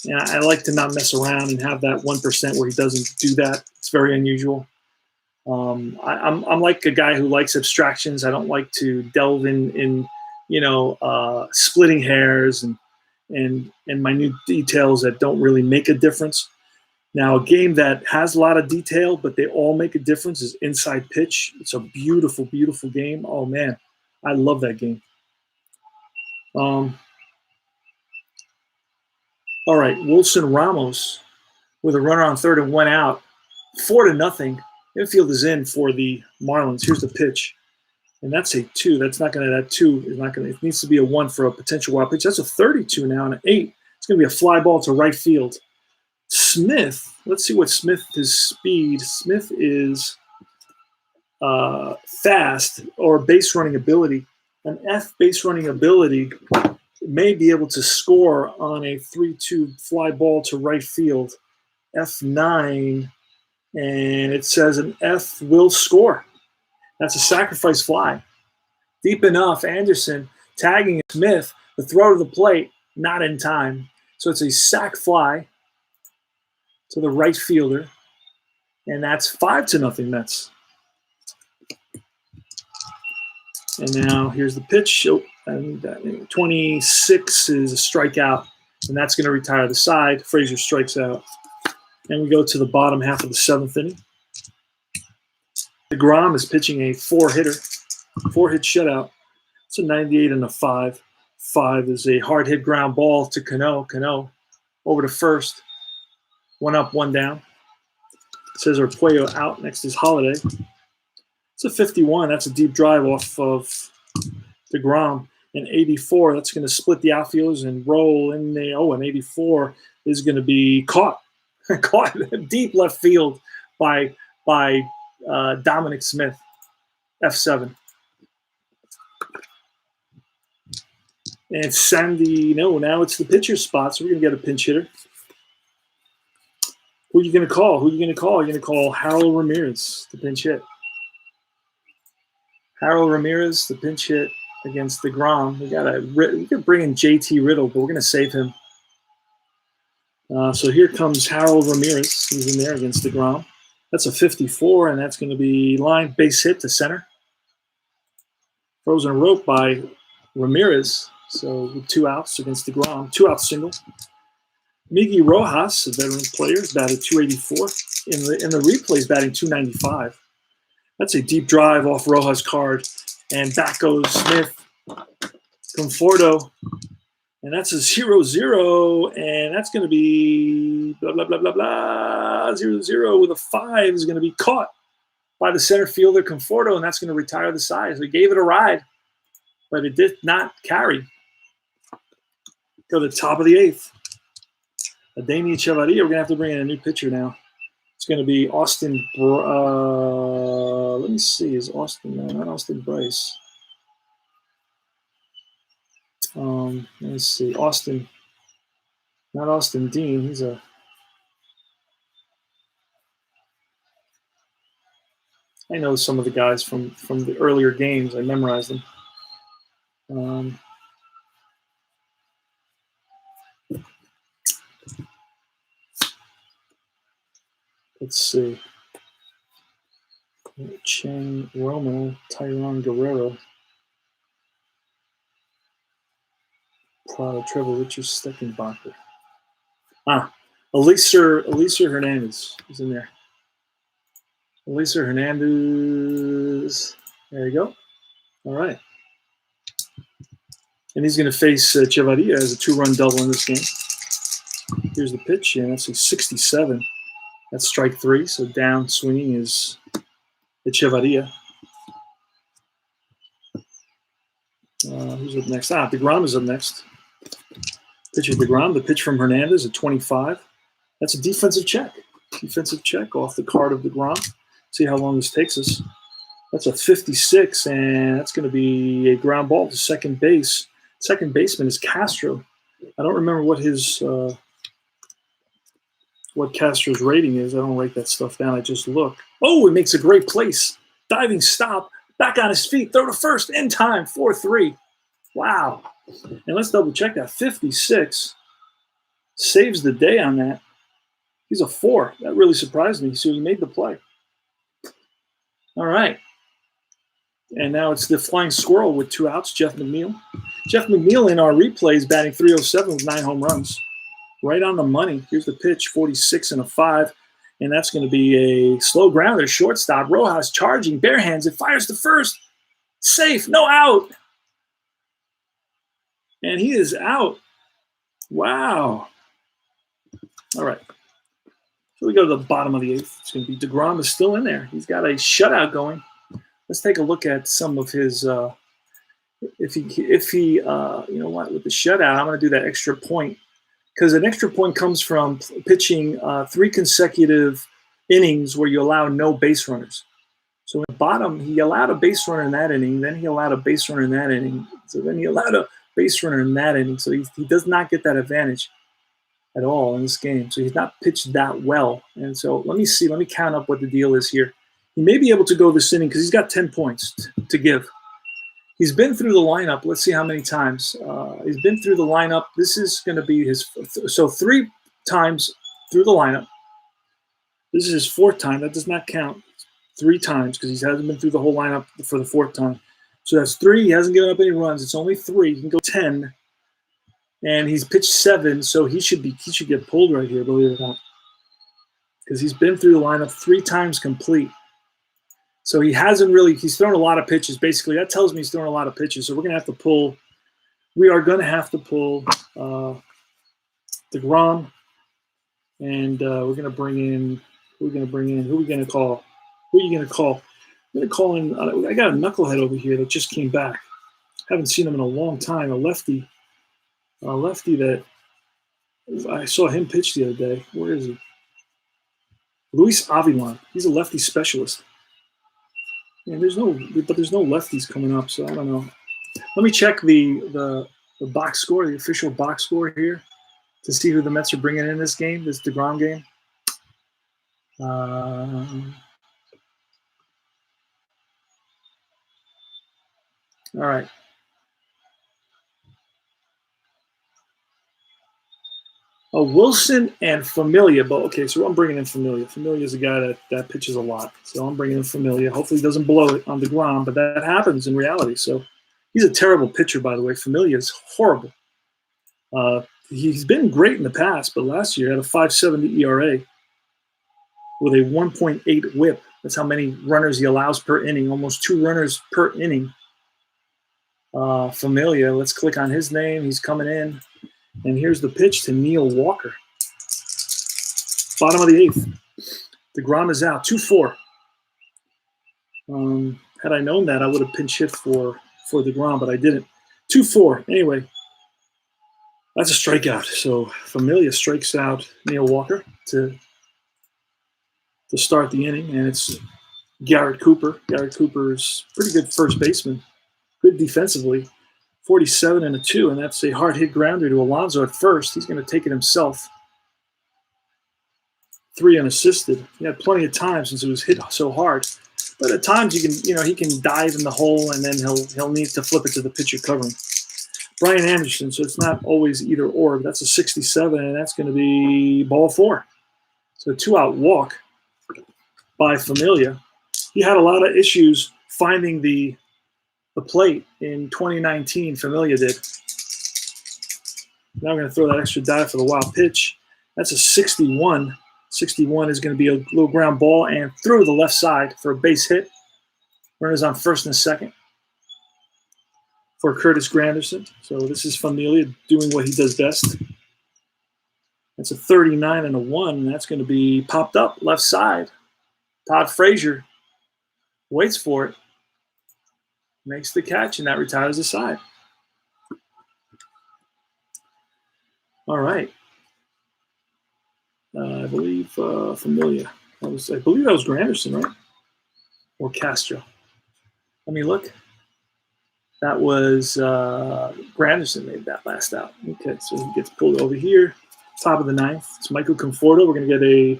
And I like to not mess around and have that 1% where he doesn't do that. It's very unusual. I'm like a guy who likes abstractions. I don't like to delve in splitting hairs and minute details that don't really make a difference. Now, a game that has a lot of detail, but they all make a difference is Inside Pitch. It's a beautiful, beautiful game. Oh, man, I love that game. All right, Wilson Ramos with a runner on third and 1 out. 4-0. Infield is in for the Marlins. Here's the pitch. And that's a 2. That's not going to, that 2 is not going to, it needs to be a 1 for a potential wild pitch. That's a 32 now and an 8. It's going to be a fly ball to right field. Smith, let's see what Smith, his speed. Smith is fast or base running ability. An F base running ability may be able to score on a 3-2 fly ball to right field. F9, and it says an F will score. That's a sacrifice fly. Deep enough, Anderson tagging Smith, the throw to the plate, not in time. So it's a sac fly to the right fielder, and that's 5-0 Mets. And now here's the pitch. Oh, and 26 is a strikeout, and that's going to retire the side. Frazier strikes out. And we go to the bottom half of the 7th inning. DeGrom is pitching a 4-hit shutout. It's a 98 and a 5. 5 is a hard hit ground ball to Cano. Cano over to first. 1 up, 1 down. Cesar Puello out. Next is Holiday. It's a 51. That's a deep drive off of DeGrom. And 84, that's going to split the outfielders and roll in there. Oh, and 84 is going to be caught. Caught deep left field by Dominic Smith. F7. And Sandy, no, now it's the pitcher's spot, so we're going to get a pinch hitter. Who are you going to call? You're going to call Harold Ramirez, the pinch hit. Harold Ramirez, the pinch hit against DeGrom. We could bring in JT Riddle, but we're going to save him. So here comes Harold Ramirez. He's in there against DeGrom. That's a 54, and that's going to be line base hit to center. Frozen rope by Ramirez. So with 2 outs against DeGrom. 2-out single. Miggy Rojas, a veteran player, is batted 284. In the replay, is batting 295. That's a deep drive off Rojas' card. And back goes Smith. Conforto. And that's a 0-0. And that's going to be blah, blah, blah, blah, blah. 0-0 with a 5 is going to be caught by the center fielder Conforto. And that's going to retire the side. So he gave it a ride, but it did not carry. Go to the top of the 8th. Adeiny Chavarria. We're going to have to bring in a new pitcher now. It's going to be Austin. Let me see. Is Austin? No, not Austin Bryce. Let me see. Austin. Not Austin Dean. He's a. I know some of the guys from the earlier games. I memorized them. Let's see. Chen Romo, Tyron Guerrero, Prada, Trevor Richards, Steckenbacher. Elieser Hernandez is in there. Elieser Hernandez. There you go. All right. And he's going to face Chavarria as a 2-run double in this game. Here's the pitch, and that's a 67. That's strike 3, so down swinging is Chavarria. Who's up next? DeGrom is up next. Pitch of DeGrom. The pitch from Hernandez at 25. That's a defensive check. Defensive check off the card of DeGrom. See how long this takes us. That's a 56, and that's going to be a ground ball to second base. Second baseman is Castro. I don't remember what his what Castro's rating is. I don't write that stuff down. I just look. Oh, it makes a great place. Diving stop. Back on his feet. Throw to first. In time. 4-3. Wow. And let's double check that. 56. Saves the day on that. He's a 4. That really surprised me. So he made the play. All right. And now it's the flying squirrel with 2 outs, Jeff McNeil. Jeff McNeil in our replays batting .307 with 9 home runs. Right on the money. Here's the pitch, 46 and a 5. And that's going to be a slow grounder, shortstop. Rojas charging, bare hands. It fires to first. Safe, no out. And he is out. Wow. All right. So we go to the bottom of the 8th. It's going to be DeGrom is still in there. He's got a shutout going. Let's take a look at some of his if he you know what, with the shutout, I'm going to do that extra point, because an extra point comes from pitching 3 consecutive innings where you allow no base runners. So at the bottom, he allowed a base runner in that inning, then he allowed a base runner in that inning, so then he allowed a base runner in that inning. So he does not get that advantage at all in this game. So he's not pitched that well. And so let me count up what the deal is here. He may be able to go this inning because he's got 10 points to give. He's been through the lineup. Let's see how many times. He's been through the lineup. This is going to be his – so 3 times through the lineup. This is his 4th time. That does not count. 3 times because he hasn't been through the whole lineup for the 4th time. So that's 3. He hasn't given up any runs. It's only 3. He can go 10. And he's pitched 7, so he should get pulled right here, believe it or not, because he's been through the lineup 3 times complete. So he's thrown a lot of pitches. Basically, that tells me he's thrown a lot of pitches. So we are going to have to pull DeGrom, and we're going to bring in. Who are we going to call? Who are you going to call? I'm going to call in. I got a knucklehead over here that just came back. Haven't seen him in a long time. A lefty that I saw him pitch the other day. Where is he? Luis Avilan. He's a lefty specialist. Yeah, there's no lefties coming up, so I don't know. Let me check the box score, the official box score here, to see who the Mets are bringing in this game, this DeGrom game. All right. Oh, Wilson and Familia. But okay, so I'm bringing in Familia. Familia is a guy that pitches a lot. So I'm bringing in Familia. Hopefully he doesn't blow it on DeGrom, but that happens in reality. So he's a terrible pitcher, by the way. Familia is horrible. He's been great in the past, but last year had a 5.70 ERA with a 1.8 whip. That's how many runners he allows per inning, almost 2 runners per inning. Familia, let's click on his name. He's coming in. And here's the pitch to Neil Walker. Bottom of the 8th. DeGrom is out. 2-4. Had I known that, I would have pinch hit for DeGrom, but I didn't. 2-4. Anyway, That's a strikeout. So Familia strikes out Neil Walker to start the inning, and it's Garrett Cooper. Garrett Cooper's pretty good first baseman, good defensively. 47 and a 2, and that's a hard hit grounder to Alonso at first. He's going to take it himself. 3 unassisted. He had plenty of time since it was hit so hard. But at times he can dive in the hole, and then he'll need to flip it to the pitcher covering. Brian Anderson, so it's not always either or. But that's a 67, and that's going to be ball 4. So a 2-out walk by Familia. He had a lot of issues finding the plate in 2019. Familia did. Now we're going to throw that extra dive for the wild pitch. That's a 61. 61 is going to be a little ground ball and through the left side for a base hit. Runners on first and second for Curtis Granderson. So this is Familia doing what he does best. That's a 39 and a 1, and that's going to be popped up left side. Todd Frazier waits for it, makes the catch, and that retires the side. All right. I believe Familia. I believe that was Granderson, right? Or Castro. Let me look. That was Granderson made that last out. Okay, so he gets pulled over here. Top of the 9th. It's Michael Conforto. We're going to get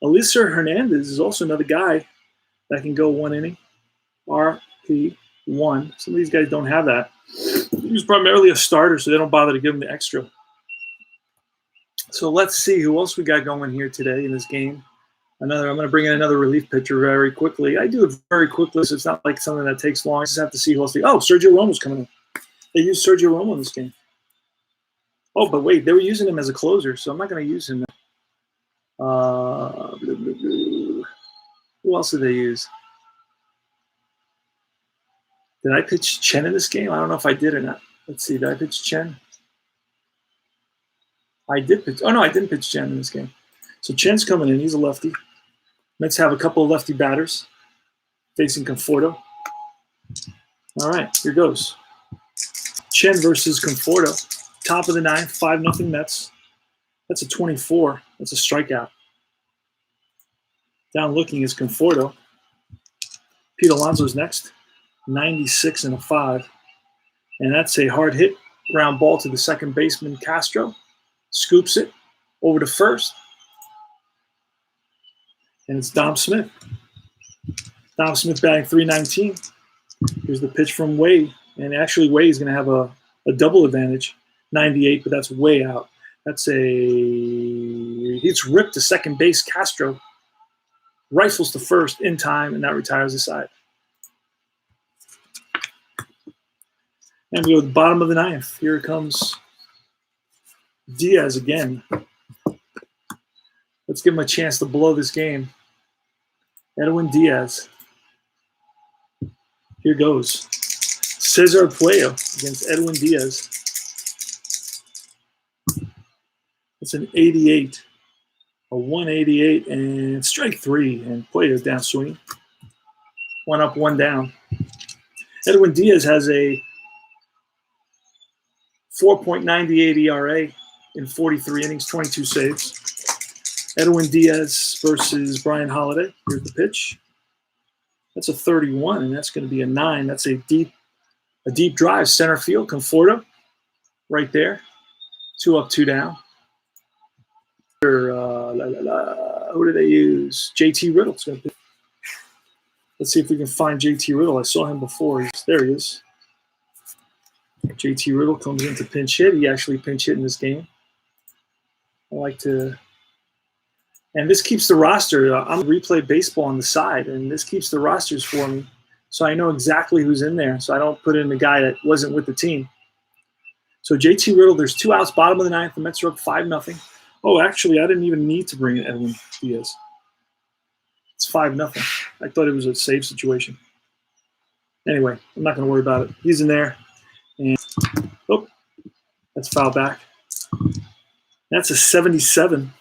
Eliezer Hernandez is also another guy that can go 1 inning. RP1. Some of these guys don't have that. He was primarily a starter, so they don't bother to give him the extra. So let's see who else we got going here today in this game. I'm going to bring in another relief pitcher very quickly. I do it very quickly, so it's not like something that takes long. I just have to see who else. Sergio Romo's coming in. They used Sergio Romo in this game. Oh, but wait, they were using him as a closer, so I'm not going to use him. Who else did they use? Did I pitch Chen in this game? I don't know if I did or not. Let's see. Did I pitch Chen? I did pitch. Oh, no, I didn't pitch Chen in this game. So Chen's coming in. He's a lefty. Mets have a couple of lefty batters facing Conforto. All right, here goes. Chen versus Conforto. Top of the 9th, 5-0 Mets. That's a 24. That's a strikeout. Down looking is Conforto. Pete Alonso's next. 96 and a 5. And that's a hard hit. Ground ball to the second baseman, Castro. Scoops it over to first. And it's Dom Smith. Dom Smith batting .319. Here's the pitch from Way. And actually, Way is going to have a double advantage. 98, but that's way out. He's ripped to second base. Castro rifles to first in time, and that retires the side. And we go to the bottom of the 9th. Here comes Diaz again. Let's give him a chance to blow this game. Edwin Diaz. Here goes. Cesar Puello against Edwin Diaz. It's an 88. A 188 and strike 3. And Puello's down swinging. 1 up, 1 down. Edwin Diaz has a 4.98 ERA in 43 innings, 22 saves. Edwin Diaz versus Brian Holiday. Here's the pitch. That's a 31, and that's going to be a 9. That's a deep drive, center field. Conforto right there. 2 up, 2 down. Who did they use? JT Riddle. Let's see if we can find JT Riddle. I saw him before. There he is. JT Riddle comes in to pinch hit. He actually pinch hit in this game. I like to, and this keeps the roster. I'm replay baseball on the side, and this keeps the rosters for me, so I know exactly who's in there. So I don't put in the guy that wasn't with the team. So JT Riddle, there's 2 outs, bottom of the 9th. The Mets are up 5-0. Oh, actually, I didn't even need to bring in Edwin Diaz. It's 5-0. I thought it was a save situation. Anyway, I'm not going to worry about it. He's in there. And, that's foul back. That's a 77.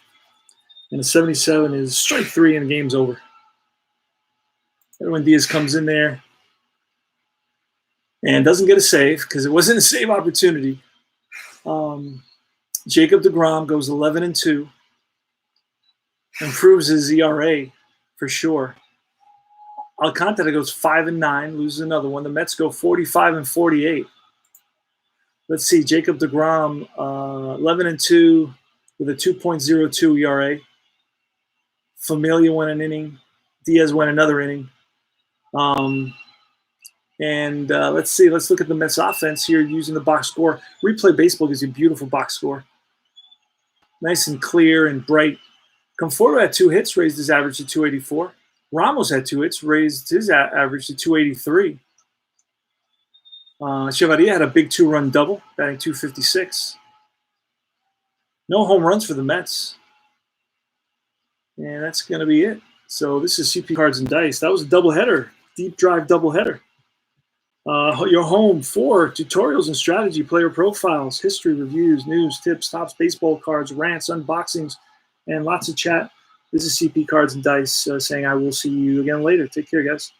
And a 77 is strike 3 and the game's over. Edwin Diaz comes in there and doesn't get a save because it wasn't a save opportunity. Jacob deGrom goes 11-2, improves his ERA for sure. Alcantara goes 5-9, loses another one. The Mets go 45-48. Let's see, Jacob deGrom, 11-2 with a 2.02 ERA. Familia went an inning. Diaz went another inning. Let's see. Let's look at the Mets offense here using the box score. Replay Baseball gives you a beautiful box score. Nice and clear and bright. Conforto had 2 hits, raised his average to 284. Ramos had 2 hits, raised his average to 283. Chevalier had a big 2-run double, batting 256. No home runs for the Mets. And that's going to be it. So this is CP Cards and Dice. That was a doubleheader, deep drive doubleheader. Your home for tutorials and strategy, player profiles, history reviews, news, tips, tops, baseball cards, rants, unboxings, and lots of chat. This is CP Cards and Dice saying I will see you again later. Take care, guys.